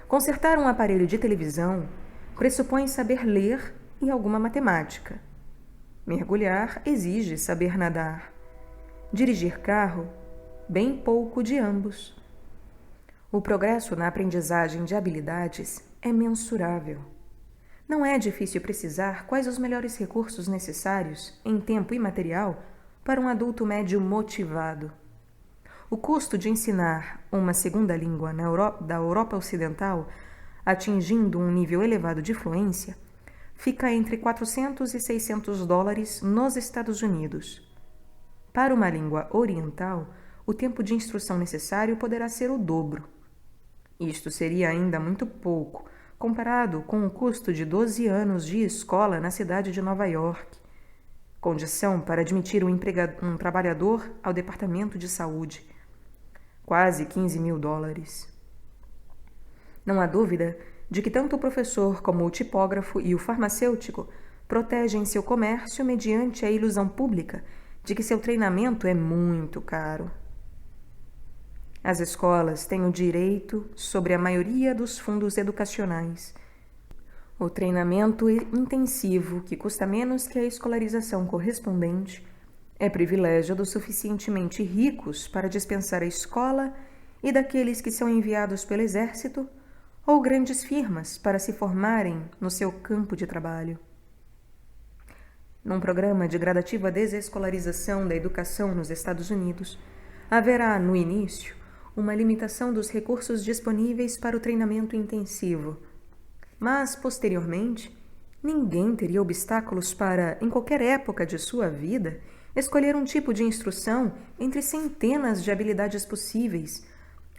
Consertar um aparelho de televisão pressupõe saber ler e alguma matemática. Mergulhar exige saber nadar. Dirigir carro, bem pouco de ambos. O progresso na aprendizagem de habilidades é mensurável. Não é difícil precisar quais os melhores recursos necessários, em tempo e material, para um adulto médio motivado. O custo de ensinar uma segunda língua da Europa Ocidental atingindo um nível elevado de fluência, fica entre 400 e 600 dólares nos Estados Unidos. Para uma língua oriental, o tempo de instrução necessário poderá ser o dobro. Isto seria ainda muito pouco, comparado com o custo de 12 anos de escola na cidade de Nova York, condição para admitir um trabalhador ao departamento de saúde. Quase 15 mil dólares. Não há dúvida de que tanto o professor como o tipógrafo e o farmacêutico protegem seu comércio mediante a ilusão pública de que seu treinamento é muito caro. As escolas têm o direito sobre a maioria dos fundos educacionais. O treinamento intensivo, que custa menos que a escolarização correspondente, é privilégio dos suficientemente ricos para dispensar a escola e daqueles que são enviados pelo exército ou grandes firmas para se formarem no seu campo de trabalho. Num programa de gradativa desescolarização da educação nos Estados Unidos, haverá, no início, uma limitação dos recursos disponíveis para o treinamento intensivo. Mas, posteriormente, ninguém teria obstáculos para, em qualquer época de sua vida, escolher um tipo de instrução entre centenas de habilidades possíveis,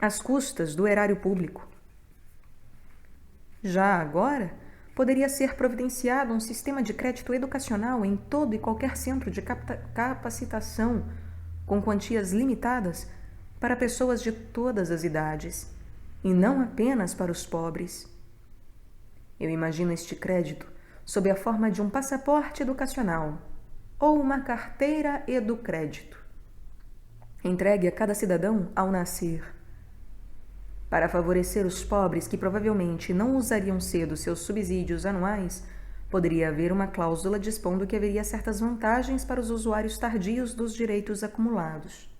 às custas do erário público. Já agora, poderia ser providenciado um sistema de crédito educacional em todo e qualquer centro de capacitação, com quantias limitadas, para pessoas de todas as idades, e não apenas para os pobres. Eu imagino este crédito sob a forma de um passaporte educacional ou uma carteira educrédito, entregue a cada cidadão ao nascer. Para favorecer os pobres que provavelmente não usariam cedo seus subsídios anuais, poderia haver uma cláusula dispondo que haveria certas vantagens para os usuários tardios dos direitos acumulados.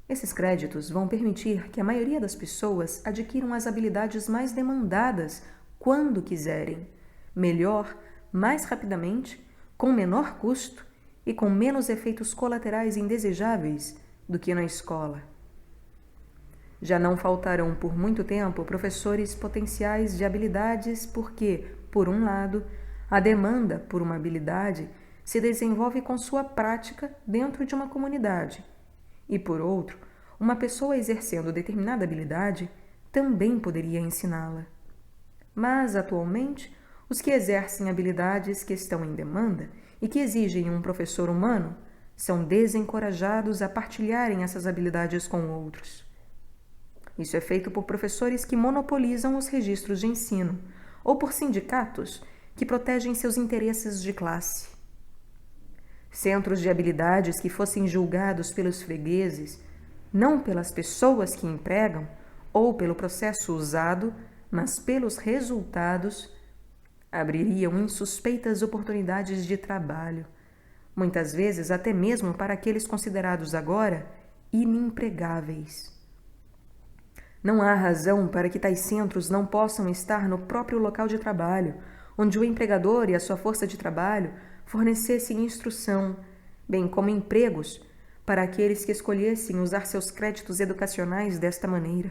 Esses créditos vão permitir que a maioria das pessoas adquiram as habilidades mais demandadas quando quiserem, melhor, mais rapidamente, com menor custo e com menos efeitos colaterais indesejáveis do que na escola. Já não faltarão por muito tempo professores potenciais de habilidades porque, por um lado, a demanda por uma habilidade se desenvolve com sua prática dentro de uma comunidade e, por outro, uma pessoa exercendo determinada habilidade também poderia ensiná-la. Mas, atualmente, os que exercem habilidades que estão em demanda e que exigem um professor humano são desencorajados a partilharem essas habilidades com outros. Isso é feito por professores que monopolizam os registros de ensino ou por sindicatos que protegem seus interesses de classe. Centros de habilidades que fossem julgados pelos fregueses, não pelas pessoas que empregam ou pelo processo usado, mas pelos resultados, abririam insuspeitas oportunidades de trabalho, muitas vezes até mesmo para aqueles considerados agora inempregáveis. Não há razão para que tais centros não possam estar no próprio local de trabalho, onde o empregador e a sua força de trabalho fornecessem instrução, bem como empregos, para aqueles que escolhessem usar seus créditos educacionais desta maneira.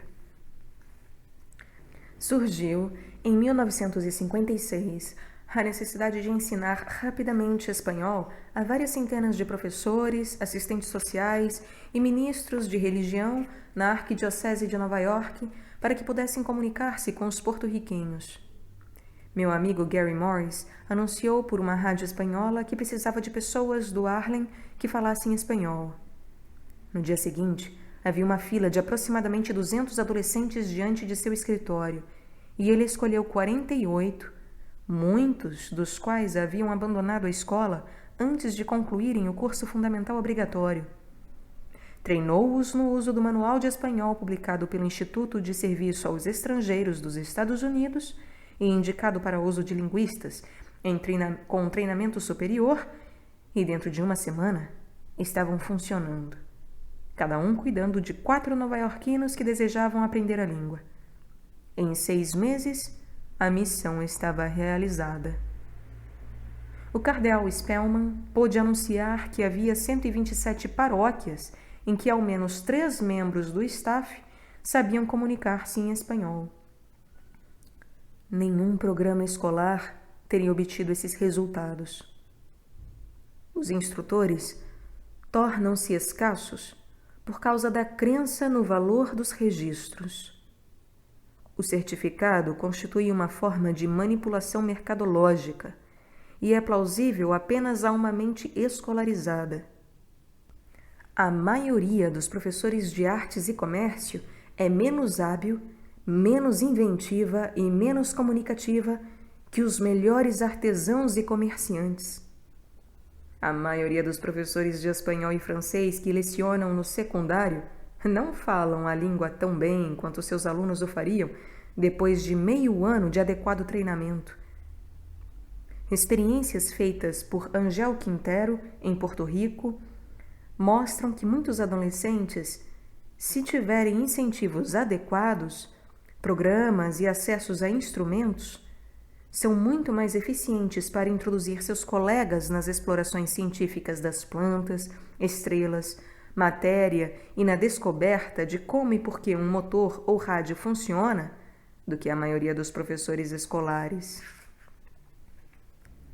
Surgiu, em 1956, a necessidade de ensinar rapidamente espanhol a várias centenas de professores, assistentes sociais e ministros de religião na Arquidiocese de Nova York para que pudessem comunicar-se com os porto-riquenhos. Meu amigo Gary Morris anunciou por uma rádio espanhola que precisava de pessoas do Harlem que falassem espanhol. No dia seguinte, havia uma fila de aproximadamente 200 adolescentes diante de seu escritório, e ele escolheu 48, muitos dos quais haviam abandonado a escola antes de concluírem o curso fundamental obrigatório. Treinou-os no uso do Manual de Espanhol publicado pelo Instituto de Serviço aos Estrangeiros dos Estados Unidos e indicado para uso de linguistas com treinamento superior, e dentro de uma semana estavam funcionando, cada um cuidando de 4 nova-iorquinos que desejavam aprender a língua. Em 6 meses, a missão estava realizada. O cardeal Spellman pôde anunciar que havia 127 paróquias em que ao menos 3 membros do staff sabiam comunicar-se em espanhol. nenhum programa escolar teria obtido esses resultados. Os instrutores tornam-se escassos por causa da crença no valor dos registros. O certificado constitui uma forma de manipulação mercadológica e é plausível apenas a uma mente escolarizada. A maioria dos professores de artes e comércio é menos hábil, menos inventiva e menos comunicativa que os melhores artesãos e comerciantes. A maioria dos professores de espanhol e francês que lecionam no secundário não falam a língua tão bem quanto seus alunos o fariam depois de meio ano de adequado treinamento. Experiências feitas por Angel Quintero, em Porto Rico, mostram que muitos adolescentes, se tiverem incentivos adequados, programas e acessos a instrumentos, são muito mais eficientes para introduzir seus colegas nas explorações científicas das plantas, estrelas, matéria e na descoberta de como e por que um motor ou rádio funciona do que a maioria dos professores escolares.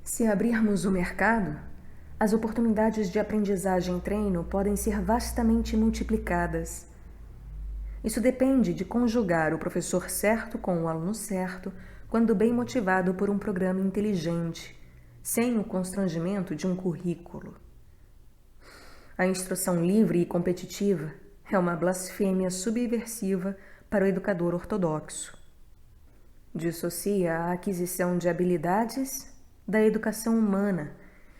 Se abrirmos o mercado, as oportunidades de aprendizagem e treino podem ser vastamente multiplicadas. Isso depende de conjugar o professor certo com o aluno certo, quando bem motivado por um programa inteligente, sem o constrangimento de um currículo. A instrução livre e competitiva é uma blasfêmia subversiva para o educador ortodoxo. Dissocia a aquisição de habilidades da educação humana,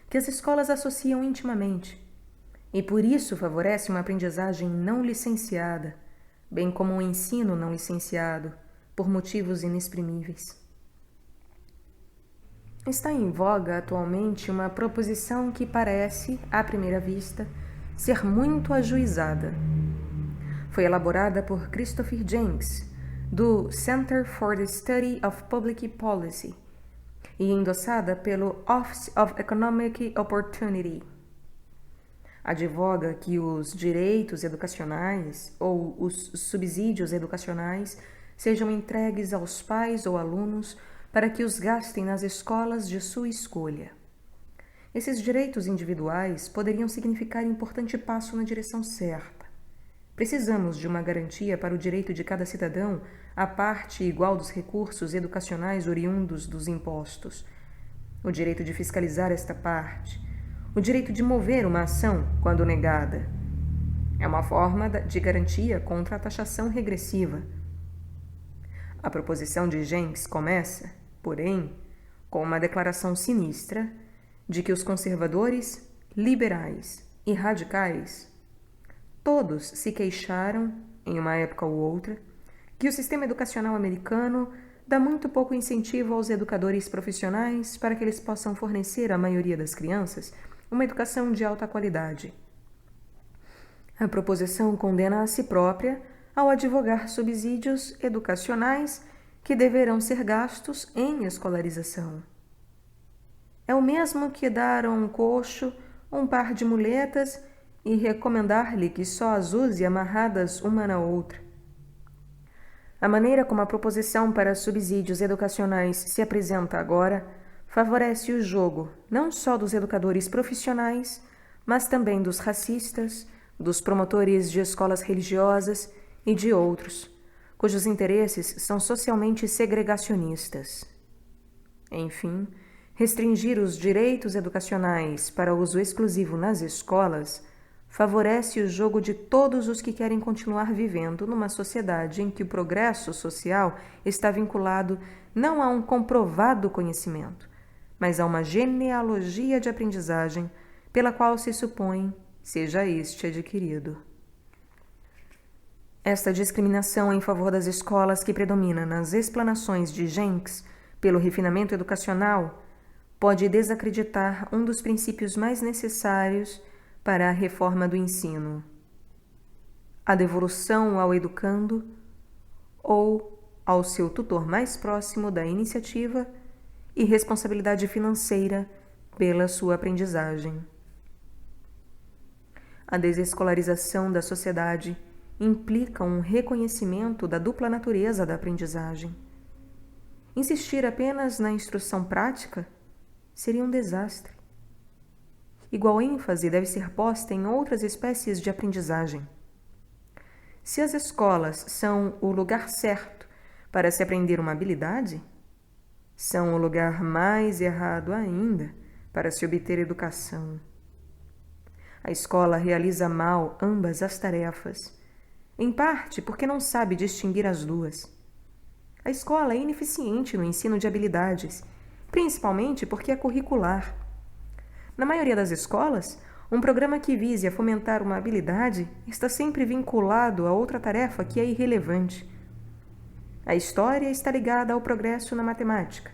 que as escolas associam intimamente, e por isso favorece uma aprendizagem não licenciada, bem como um ensino não licenciado, por motivos inexprimíveis. Está em voga atualmente uma proposição que parece, à primeira vista, ser muito ajuizada. Foi elaborada por Christopher Jenks, do Center for the Study of Public Policy, e endossada pelo Office of Economic Opportunity. Advoga que os direitos educacionais ou os subsídios educacionais sejam entregues aos pais ou alunos para que os gastem nas escolas de sua escolha. Esses direitos individuais poderiam significar importante passo na direção certa. Precisamos de uma garantia para o direito de cada cidadão à parte igual dos recursos educacionais oriundos dos impostos, o direito de fiscalizar esta parte, o direito de mover uma ação quando negada. É uma forma de garantia contra a taxação regressiva. A proposição de Jenks começa, porém, com uma declaração sinistra de que os conservadores, liberais e radicais todos se queixaram, em uma época ou outra, que o sistema educacional americano dá muito pouco incentivo aos educadores profissionais para que eles possam fornecer à maioria das crianças uma educação de alta qualidade. A proposição condena a si própria ao advogar subsídios educacionais que deverão ser gastos em escolarização. É o mesmo que dar a um coxo um par de muletas e recomendar-lhe que só as use amarradas uma na outra. A maneira como a proposição para subsídios educacionais se apresenta agora favorece o jogo não só dos educadores profissionais, mas também dos racistas, dos promotores de escolas religiosas e de outros, cujos interesses são socialmente segregacionistas. Enfim, restringir os direitos educacionais para uso exclusivo nas escolas favorece o jogo de todos os que querem continuar vivendo numa sociedade em que o progresso social está vinculado não a um comprovado conhecimento, mas a uma genealogia de aprendizagem pela qual se supõe seja este adquirido. Esta discriminação em favor das escolas que predomina nas explanações de Jenks pelo refinamento educacional pode desacreditar um dos princípios mais necessários para a reforma do ensino: a devolução ao educando ou ao seu tutor mais próximo da iniciativa e responsabilidade financeira pela sua aprendizagem. A desescolarização da sociedade implica um reconhecimento da dupla natureza da aprendizagem. Insistir apenas na instrução prática seria um desastre. Igual ênfase deve ser posta em outras espécies de aprendizagem. Se as escolas são o lugar certo para se aprender uma habilidade, são o lugar mais errado ainda para se obter educação. A escola realiza mal ambas as tarefas, em parte porque não sabe distinguir as duas. A escola é ineficiente no ensino de habilidades, principalmente porque é curricular. Na maioria das escolas, um programa que vise a fomentar uma habilidade está sempre vinculado a outra tarefa que é irrelevante. A história está ligada ao progresso na matemática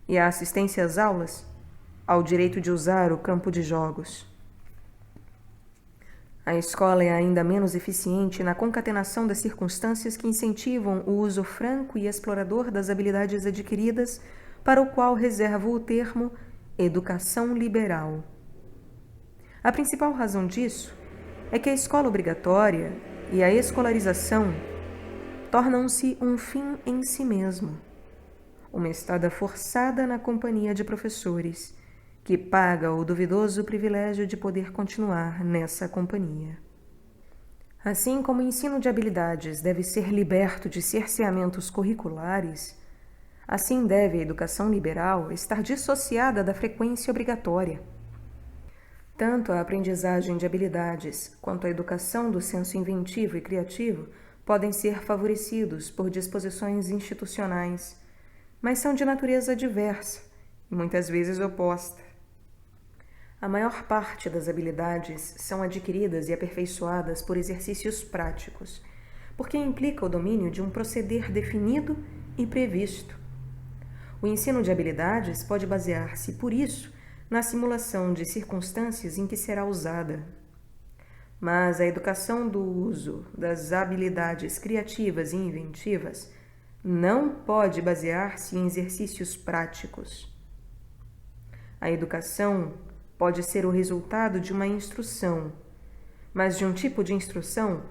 e a assistência às aulas ao direito de usar o campo de jogos. A escola é ainda menos eficiente na concatenação das circunstâncias que incentivam o uso franco e explorador das habilidades adquiridas, para o qual reserva o termo educação liberal. A principal razão disso é que a escola obrigatória e a escolarização tornam-se um fim em si mesmo, uma estada forçada na companhia de professores, que paga o duvidoso privilégio de poder continuar nessa companhia. Assim como o ensino de habilidades deve ser liberto de cerceamentos curriculares, assim deve a educação liberal estar dissociada da frequência obrigatória. Tanto a aprendizagem de habilidades quanto a educação do senso inventivo e criativo podem ser favorecidos por disposições institucionais, mas são de natureza diversa e muitas vezes oposta. A maior parte das habilidades são adquiridas e aperfeiçoadas por exercícios práticos, porque implica o domínio de um proceder definido e previsto. O ensino de habilidades pode basear-se, por isso, na simulação de circunstâncias em que será usada. Mas a educação do uso das habilidades criativas e inventivas não pode basear-se em exercícios práticos. A educação pode ser o resultado de uma instrução, mas de um tipo de instrução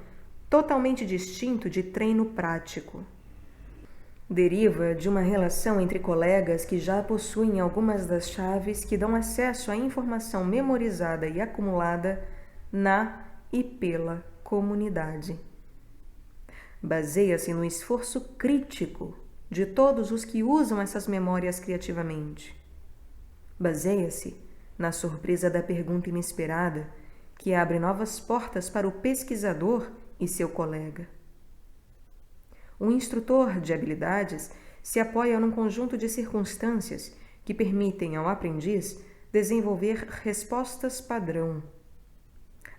totalmente distinto de treino prático. Deriva de uma relação entre colegas que já possuem algumas das chaves que dão acesso à informação memorizada e acumulada na e pela comunidade. Baseia-se no esforço crítico de todos os que usam essas memórias criativamente. Baseia-se na surpresa da pergunta inesperada, que abre novas portas para o pesquisador e seu colega. O instrutor de habilidades se apoia num conjunto de circunstâncias que permitem ao aprendiz desenvolver respostas padrão.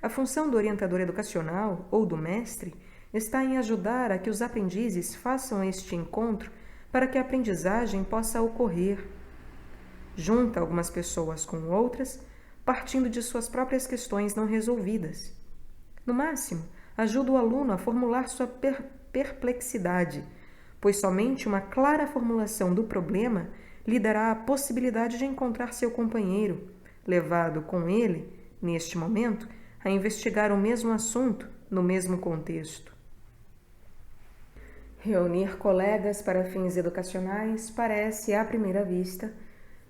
A função do orientador educacional ou do mestre está em ajudar a que os aprendizes façam este encontro para que a aprendizagem possa ocorrer. Junta algumas pessoas com outras, partindo de suas próprias questões não resolvidas. No máximo, ajuda o aluno a formular sua perplexidade, pois somente uma clara formulação do problema lhe dará a possibilidade de encontrar seu companheiro, levado com ele, neste momento, a investigar o mesmo assunto no mesmo contexto. Reunir colegas para fins educacionais parece, à primeira vista,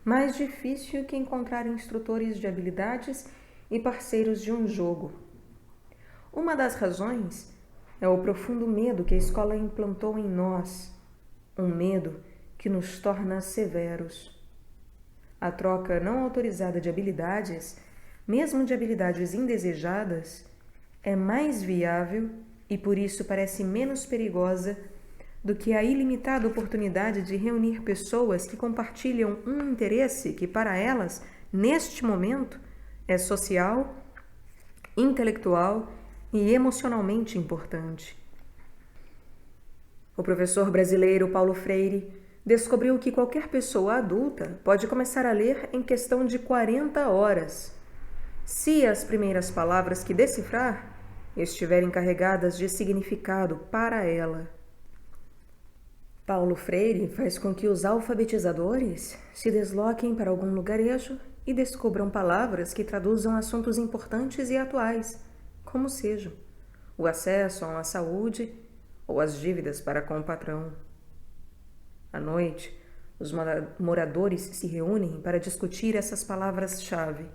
mais difícil que encontrar instrutores de habilidades e parceiros de um jogo. Uma das razões é o profundo medo que a escola implantou em nós, um medo que nos torna severos. A troca não autorizada de habilidades, mesmo de habilidades indesejadas, é mais viável e por isso parece menos perigosa do que a ilimitada oportunidade de reunir pessoas que compartilham um interesse que para elas, neste momento, é social, intelectual e emocionalmente importante. O professor brasileiro Paulo Freire descobriu que qualquer pessoa adulta pode começar a ler em questão de 40 horas, se as primeiras palavras que decifrar estiverem carregadas de significado para ela. Paulo Freire faz com que os alfabetizadores se desloquem para algum lugarejo e descubram palavras que traduzam assuntos importantes e atuais, como sejam o acesso a uma saúde ou as dívidas para com o patrão. À noite, os moradores se reúnem para discutir essas palavras-chave.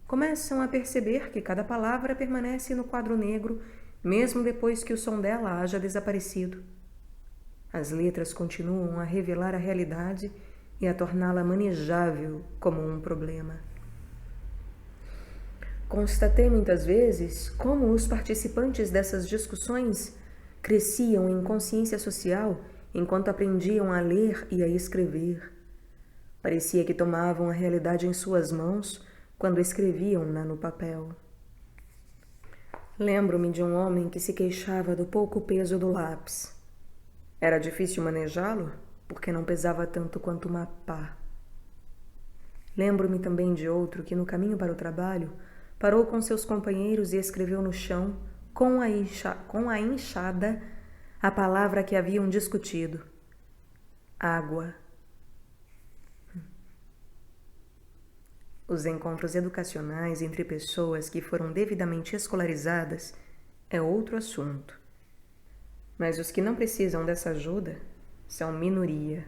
Começam a perceber que cada palavra permanece no quadro negro, mesmo depois que o som dela haja desaparecido. As letras continuam a revelar a realidade e a torná-la manejável como um problema. Constatei muitas vezes como os participantes dessas discussões cresciam em consciência social enquanto aprendiam a ler e a escrever. Parecia que tomavam a realidade em suas mãos quando escreviam-na no papel. Lembro-me de um homem que se queixava do pouco peso do lápis. Era difícil manejá-lo porque não pesava tanto quanto uma pá. Lembro-me também de outro que, no caminho para o trabalho, parou com seus companheiros e escreveu no chão, com a enxada, a palavra que haviam discutido: água. Os encontros educacionais entre pessoas que foram devidamente escolarizadas é outro assunto. Mas os que não precisam dessa ajuda são minoria,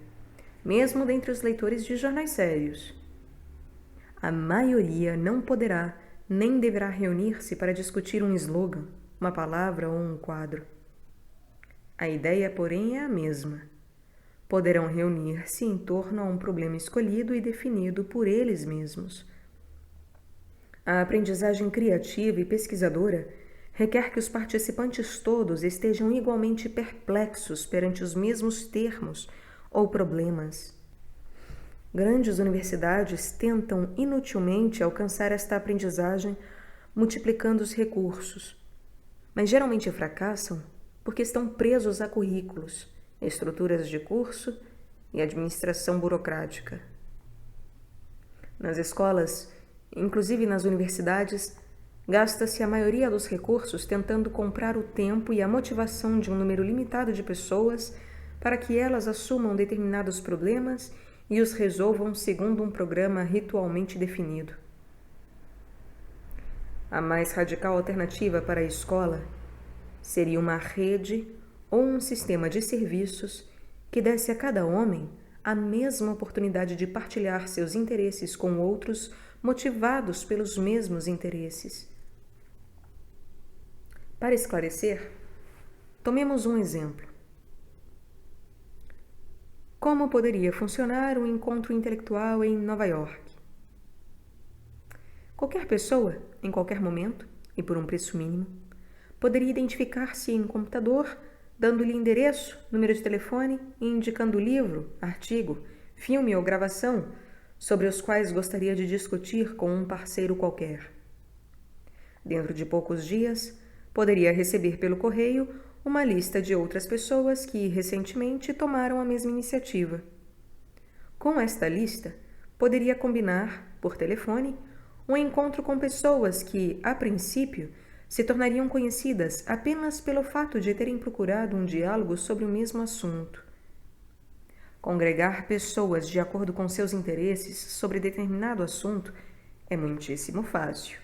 mesmo dentre os leitores de jornais sérios. A maioria não poderá nem deverá reunir-se para discutir um slogan, uma palavra ou um quadro. A ideia, porém, é a mesma. Poderão reunir-se em torno a um problema escolhido e definido por eles mesmos. A aprendizagem criativa e pesquisadora requer que os participantes todos estejam igualmente perplexos perante os mesmos termos ou problemas. Grandes universidades tentam inutilmente alcançar esta aprendizagem multiplicando os recursos, mas geralmente fracassam porque estão presos a currículos, estruturas de curso e administração burocrática. Nas escolas, inclusive nas universidades, gasta-se a maioria dos recursos tentando comprar o tempo e a motivação de um número limitado de pessoas para que elas assumam determinados problemas e os resolvam segundo um programa ritualmente definido. A mais radical alternativa para a escola seria uma rede ou um sistema de serviços que desse a cada homem a mesma oportunidade de partilhar seus interesses com outros motivados pelos mesmos interesses. Para esclarecer, tomemos um exemplo. Como poderia funcionar um encontro intelectual em Nova York? Qualquer pessoa, em qualquer momento, e por um preço mínimo, poderia identificar-se em um computador, dando-lhe endereço, número de telefone e indicando livro, artigo, filme ou gravação sobre os quais gostaria de discutir com um parceiro qualquer. Dentro de poucos dias, poderia receber pelo correio uma lista de outras pessoas que recentemente tomaram a mesma iniciativa. Com esta lista, poderia combinar, por telefone, um encontro com pessoas que, a princípio, se tornariam conhecidas apenas pelo fato de terem procurado um diálogo sobre o mesmo assunto. Congregar pessoas de acordo com seus interesses sobre determinado assunto é muitíssimo fácil.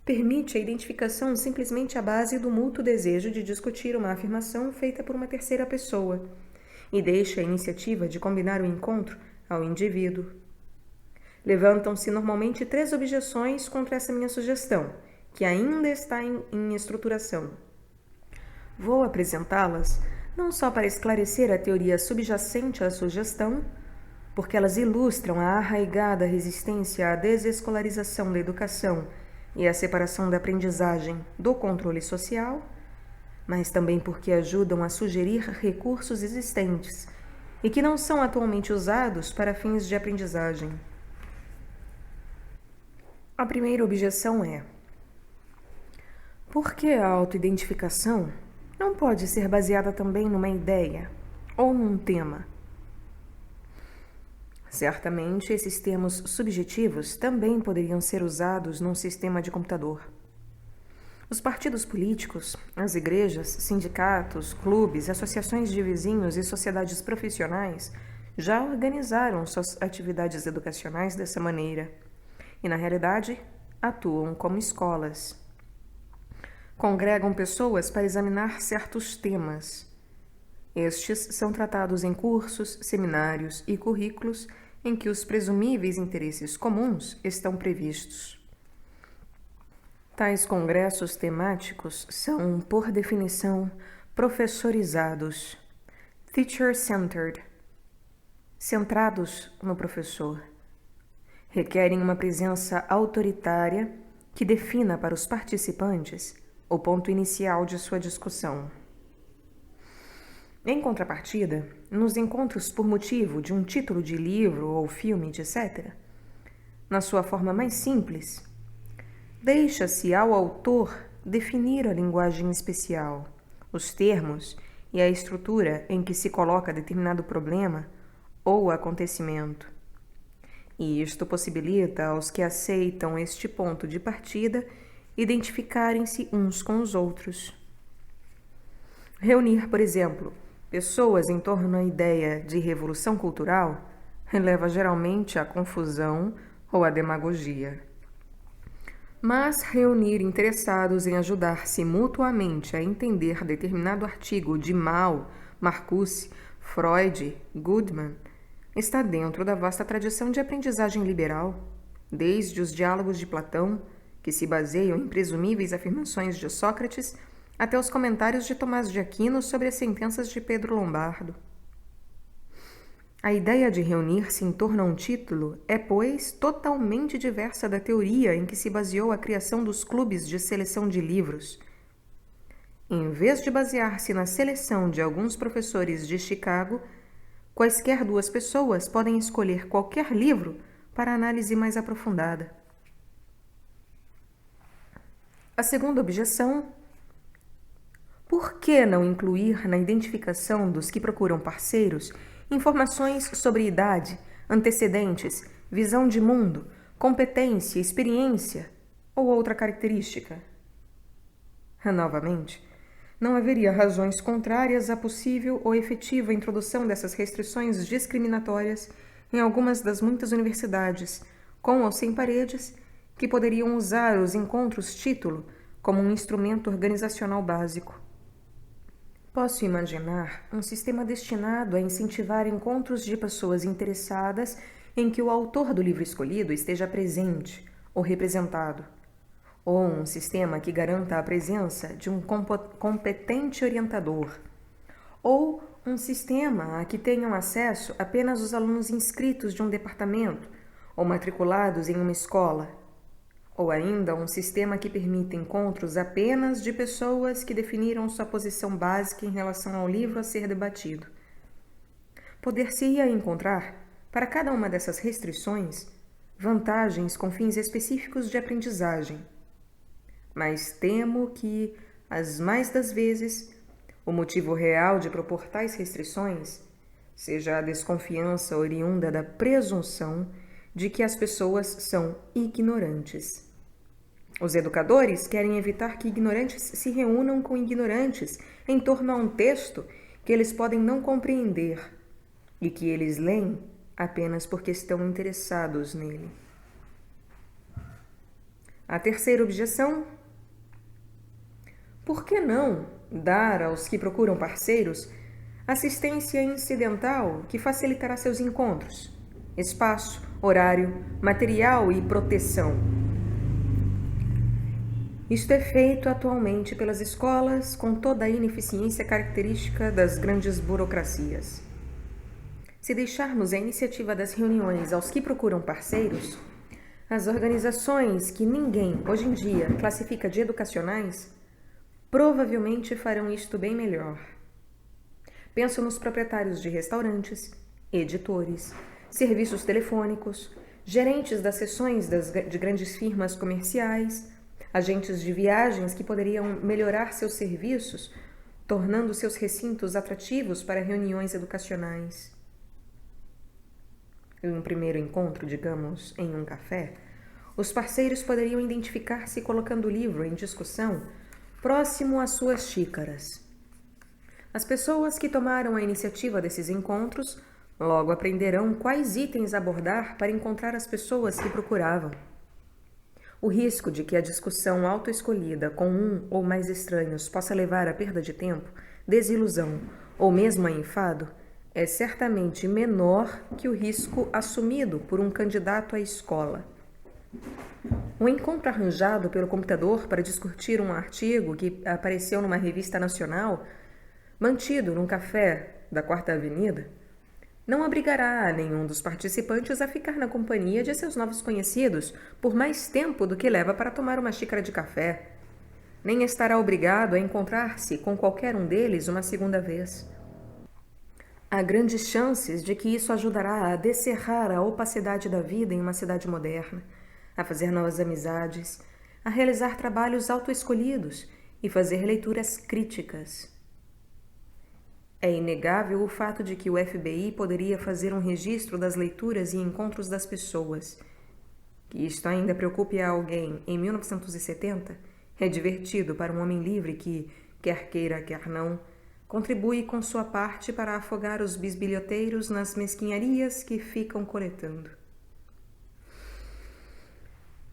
Permite a identificação simplesmente à base do mútuo desejo de discutir uma afirmação feita por uma terceira pessoa e deixa a iniciativa de combinar o encontro ao indivíduo. Levantam-se normalmente 3 objeções contra essa minha sugestão, que ainda está em estruturação. Vou apresentá-las não só para esclarecer a teoria subjacente à sugestão, porque elas ilustram a arraigada resistência à desescolarização da educação e à separação da aprendizagem do controle social, mas também porque ajudam a sugerir recursos existentes e que não são atualmente usados para fins de aprendizagem. A primeira objeção é: por que a autoidentificação não pode ser baseada também numa ideia ou num tema? Certamente, esses termos subjetivos também poderiam ser usados num sistema de computador. Os partidos políticos, as igrejas, sindicatos, clubes, associações de vizinhos e sociedades profissionais já organizaram suas atividades educacionais dessa maneira e, na realidade, atuam como escolas. Congregam pessoas para examinar certos temas. Estes são tratados em cursos, seminários e currículos em que os presumíveis interesses comuns estão previstos. Tais congressos temáticos são, por definição, professorizados, teacher-centered, centrados no professor. Requerem uma presença autoritária que defina para os participantes o ponto inicial de sua discussão. Em contrapartida, nos encontros por motivo de um título de livro ou filme, etc., na sua forma mais simples, deixa-se ao autor definir a linguagem especial, os termos e a estrutura em que se coloca determinado problema ou acontecimento. E isto possibilita aos que aceitam este ponto de partida identificarem-se uns com os outros. Reunir, por exemplo, pessoas em torno da ideia de revolução cultural leva geralmente à confusão ou à demagogia. Mas reunir interessados em ajudar-se mutuamente a entender determinado artigo de Mao, Marcuse, Freud, Goodman, está dentro da vasta tradição de aprendizagem liberal, desde os diálogos de Platão, que se baseiam em presumíveis afirmações de Sócrates, até os comentários de Tomás de Aquino sobre as sentenças de Pedro Lombardo. A ideia de reunir-se em torno a um título é, pois, totalmente diversa da teoria em que se baseou a criação dos clubes de seleção de livros. Em vez de basear-se na seleção de alguns professores de Chicago, quaisquer duas pessoas podem escolher qualquer livro para análise mais aprofundada. A segunda objeção: por que não incluir na identificação dos que procuram parceiros informações sobre idade, antecedentes, visão de mundo, competência, experiência ou outra característica? Novamente, não haveria razões contrárias à possível ou efetiva introdução dessas restrições discriminatórias em algumas das muitas universidades, com ou sem paredes, que poderiam usar os encontros-título como um instrumento organizacional básico. Posso imaginar um sistema destinado a incentivar encontros de pessoas interessadas em que o autor do livro escolhido esteja presente ou representado, ou um sistema que garanta a presença de um competente orientador, ou um sistema a que tenham acesso apenas os alunos inscritos de um departamento ou matriculados em uma escola, ou ainda um sistema que permita encontros apenas de pessoas que definiram sua posição básica em relação ao livro a ser debatido. Poder-se-ia encontrar, para cada uma dessas restrições, vantagens com fins específicos de aprendizagem. Mas temo que, as mais das vezes, o motivo real de propor tais restrições seja a desconfiança oriunda da presunção de que as pessoas são ignorantes. Os educadores querem evitar que ignorantes se reúnam com ignorantes em torno a um texto que eles podem não compreender e que eles leem apenas porque estão interessados nele. A terceira objeção: por que não dar aos que procuram parceiros assistência incidental que facilitará seus encontros, espaço, horário, material e proteção? Isto é feito atualmente pelas escolas com toda a ineficiência característica das grandes burocracias. Se deixarmos a iniciativa das reuniões aos que procuram parceiros, as organizações que ninguém, hoje em dia, classifica de educacionais, provavelmente farão isto bem melhor. Penso nos proprietários de restaurantes, editores, serviços telefônicos, gerentes das seções de grandes firmas comerciais, agentes de viagens que poderiam melhorar seus serviços, tornando seus recintos atrativos para reuniões educacionais. Em um primeiro encontro, digamos, em um café, os parceiros poderiam identificar-se colocando o livro em discussão próximo às suas xícaras. As pessoas que tomaram a iniciativa desses encontros logo aprenderão quais itens abordar para encontrar as pessoas que procuravam. O risco de que a discussão autoescolhida com um ou mais estranhos possa levar à perda de tempo, desilusão ou mesmo a enfado, é certamente menor que o risco assumido por um candidato à escola. Um encontro arranjado pelo computador para discutir um artigo que apareceu numa revista nacional, mantido num café da Quarta Avenida, não obrigará nenhum dos participantes a ficar na companhia de seus novos conhecidos por mais tempo do que leva para tomar uma xícara de café, nem estará obrigado a encontrar-se com qualquer um deles uma segunda vez. Há grandes chances de que isso ajudará a descerrar a opacidade da vida em uma cidade moderna, a fazer novas amizades, a realizar trabalhos autoescolhidos e fazer leituras críticas. É inegável o fato de que o FBI poderia fazer um registro das leituras e encontros das pessoas. Que isto ainda preocupe a alguém em 1970 é divertido para um homem livre que, quer queira, quer não, contribui com sua parte para afogar os bisbilhoteiros nas mesquinharias que ficam coletando.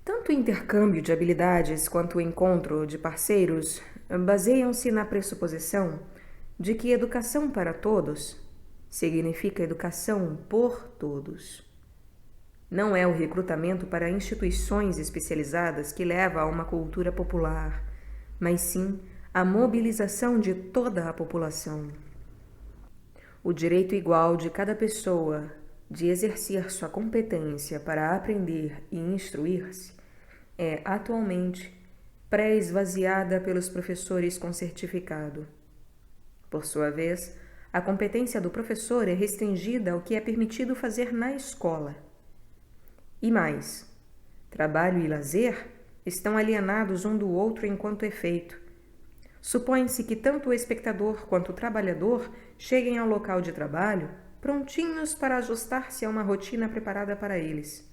Tanto o intercâmbio de habilidades quanto o encontro de parceiros baseiam-se na pressuposição de que educação para todos significa educação por todos. Não é o recrutamento para instituições especializadas que leva a uma cultura popular, mas sim a mobilização de toda a população. O direito igual de cada pessoa de exercer sua competência para aprender e instruir-se é atualmente pré-esvaziada pelos professores com certificado. Por sua vez, a competência do professor é restringida ao que é permitido fazer na escola. E mais, trabalho e lazer estão alienados um do outro enquanto efeito. Supõe-se que tanto o espectador quanto o trabalhador cheguem ao local de trabalho prontinhos para ajustar-se a uma rotina preparada para eles.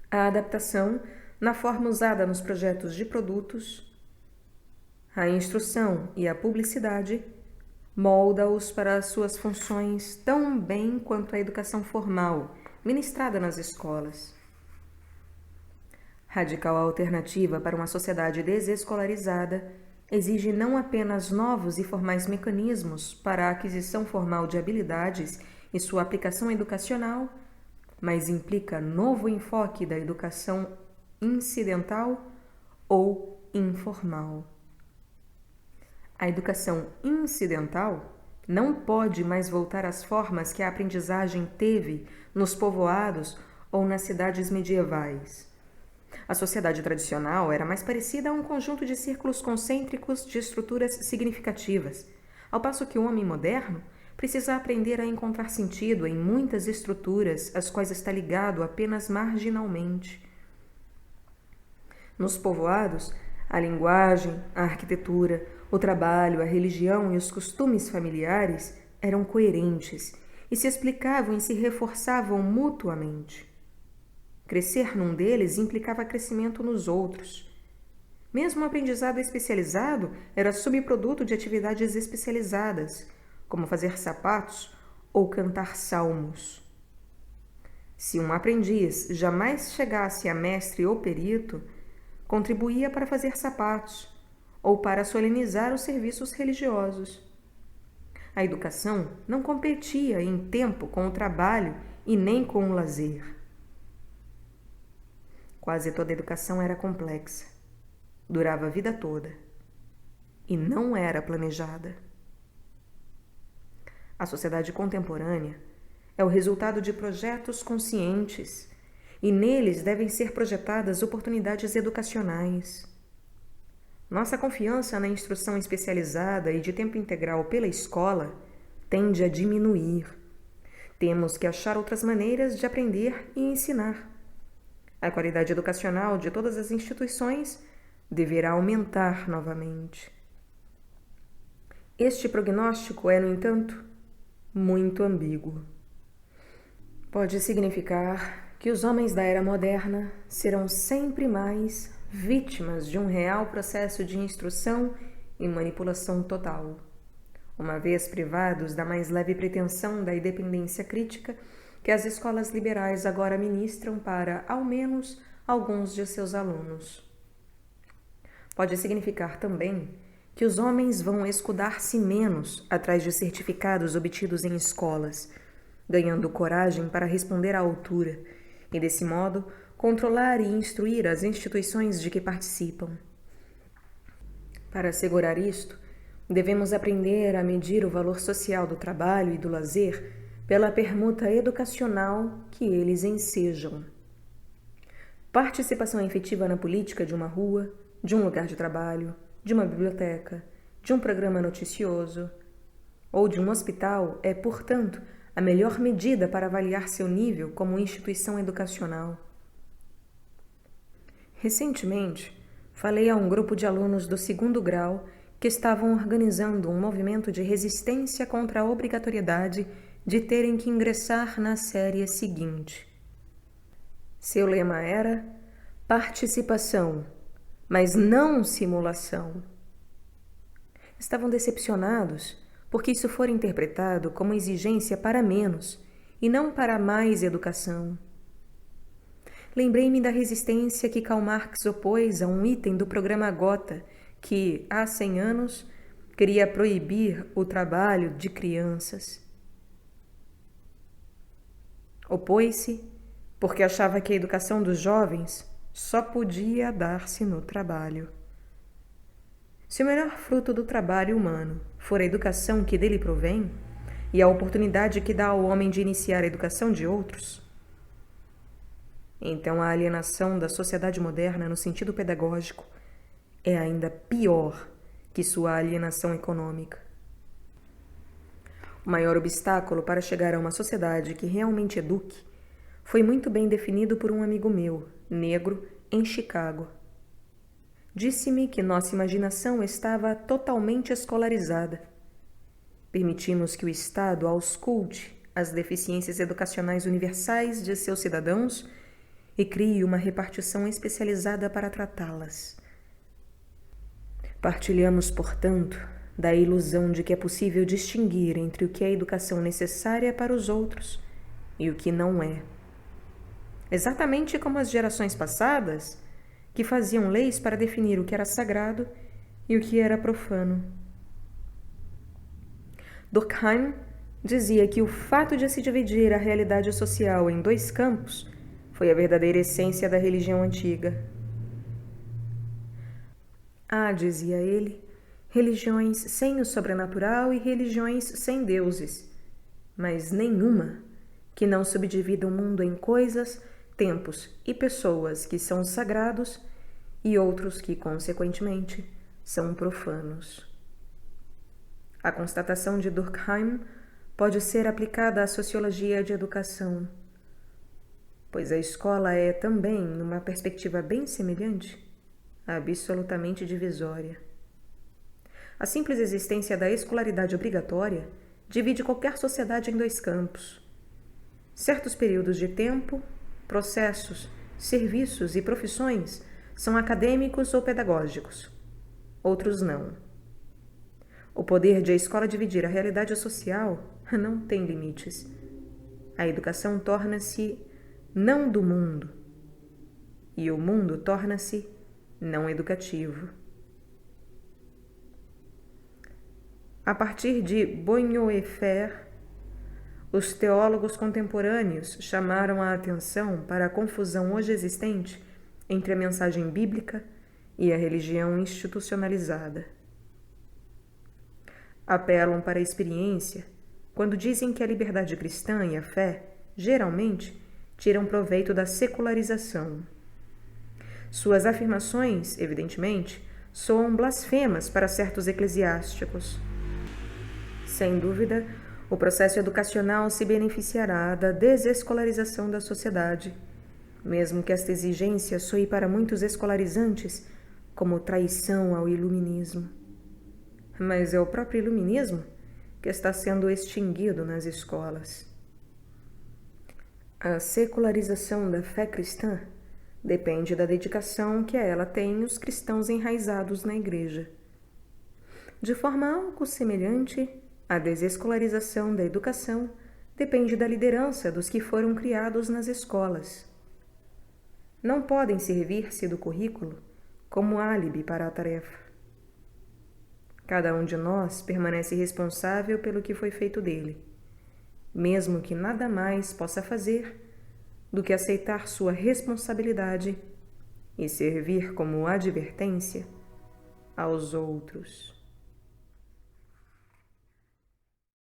A adaptação, na forma usada nos projetos de produtos, a instrução e a publicidade, molda-os para suas funções tão bem quanto a educação formal, ministrada nas escolas. Radical alternativa para uma sociedade desescolarizada exige não apenas novos e formais mecanismos para a aquisição formal de habilidades e sua aplicação educacional, mas implica novo enfoque da educação incidental ou informal. A educação incidental não pode mais voltar às formas que a aprendizagem teve nos povoados ou nas cidades medievais. A sociedade tradicional era mais parecida a um conjunto de círculos concêntricos de estruturas significativas, ao passo que o homem moderno precisa aprender a encontrar sentido em muitas estruturas às quais está ligado apenas marginalmente. Nos povoados, a linguagem, a arquitetura, o trabalho, a religião e os costumes familiares eram coerentes e se explicavam e se reforçavam mutuamente. Crescer num deles implicava crescimento nos outros. Mesmo o aprendizado especializado era subproduto de atividades especializadas, como fazer sapatos ou cantar salmos. Se um aprendiz jamais chegasse a mestre ou perito, contribuía para fazer sapatos ou para solenizar os serviços religiosos. A educação não competia em tempo com o trabalho e nem com o lazer. Quase toda educação era complexa, durava a vida toda e não era planejada. A sociedade contemporânea é o resultado de projetos conscientes e neles devem ser projetadas oportunidades educacionais. Nossa confiança na instrução especializada e de tempo integral pela escola tende a diminuir. Temos que achar outras maneiras de aprender e ensinar. A qualidade educacional de todas as instituições deverá aumentar novamente. Este prognóstico é, no entanto, muito ambíguo. Pode significar que os homens da era moderna serão sempre mais vítimas de um real processo de instrução e manipulação total, uma vez privados da mais leve pretensão da independência crítica que as escolas liberais agora ministram para, ao menos, alguns de seus alunos. Pode significar também que os homens vão escudar-se menos atrás de certificados obtidos em escolas, ganhando coragem para responder à altura e, desse modo, controlar e instruir as instituições de que participam. Para assegurar isto, devemos aprender a medir o valor social do trabalho e do lazer pela permuta educacional que eles ensejam. Participação efetiva na política de uma rua, de um lugar de trabalho, de uma biblioteca, de um programa noticioso ou de um hospital é, portanto, a melhor medida para avaliar seu nível como instituição educacional. Recentemente, falei a um grupo de alunos do 2º grau que estavam organizando um movimento de resistência contra a obrigatoriedade de terem que ingressar na série seguinte. Seu lema era participação, mas não simulação. Estavam decepcionados porque isso fora interpretado como exigência para menos e não para mais educação. Lembrei-me da resistência que Karl Marx opôs a um item do programa Gotha que, há 100 anos, queria proibir o trabalho de crianças. Opôs-se porque achava que a educação dos jovens só podia dar-se no trabalho. Se o melhor fruto do trabalho humano for a educação que dele provém e a oportunidade que dá ao homem de iniciar a educação de outros, então a alienação da sociedade moderna no sentido pedagógico é ainda pior que sua alienação econômica. O maior obstáculo para chegar a uma sociedade que realmente eduque foi muito bem definido por um amigo meu, negro, em Chicago. Disse-me que nossa imaginação estava totalmente escolarizada. Permitimos que o Estado ausculte as deficiências educacionais universais de seus cidadãos e crie uma repartição especializada para tratá-las. Partilhamos, portanto, da ilusão de que é possível distinguir entre o que é educação necessária para os outros e o que não é. Exatamente como as gerações passadas, que faziam leis para definir o que era sagrado e o que era profano. Durkheim dizia que o fato de se dividir a realidade social em 2 campos foi a verdadeira essência da religião antiga. Há, dizia ele, religiões sem o sobrenatural e religiões sem deuses, mas nenhuma que não subdivida o mundo em coisas, tempos e pessoas que são sagrados e outros que, consequentemente, são profanos. A constatação de Durkheim pode ser aplicada à sociologia de educação, pois a escola é também, numa perspectiva bem semelhante, absolutamente divisória. A simples existência da escolaridade obrigatória divide qualquer sociedade em 2 campos. Certos períodos de tempo, processos, serviços e profissões são acadêmicos ou pedagógicos. Outros não. O poder de a escola dividir a realidade social não tem limites. A educação torna-se não do mundo, e o mundo torna-se não educativo. A partir de Bonhoeffer, os teólogos contemporâneos chamaram a atenção para a confusão hoje existente entre a mensagem bíblica e a religião institucionalizada. Apelam para a experiência quando dizem que a liberdade cristã e a fé, geralmente, tiram proveito da secularização. Suas afirmações, evidentemente, soam blasfemas para certos eclesiásticos. Sem dúvida, o processo educacional se beneficiará da desescolarização da sociedade, mesmo que esta exigência soe para muitos escolarizantes como traição ao iluminismo. Mas é o próprio iluminismo que está sendo extinguido nas escolas. A secularização da fé cristã depende da dedicação que a ela têm os cristãos enraizados na igreja. De forma algo semelhante, a desescolarização da educação depende da liderança dos que foram criados nas escolas. Não podem servir-se do currículo como álibi para a tarefa. Cada um de nós permanece responsável pelo que foi feito dele, mesmo que nada mais possa fazer do que aceitar sua responsabilidade e servir como advertência aos outros.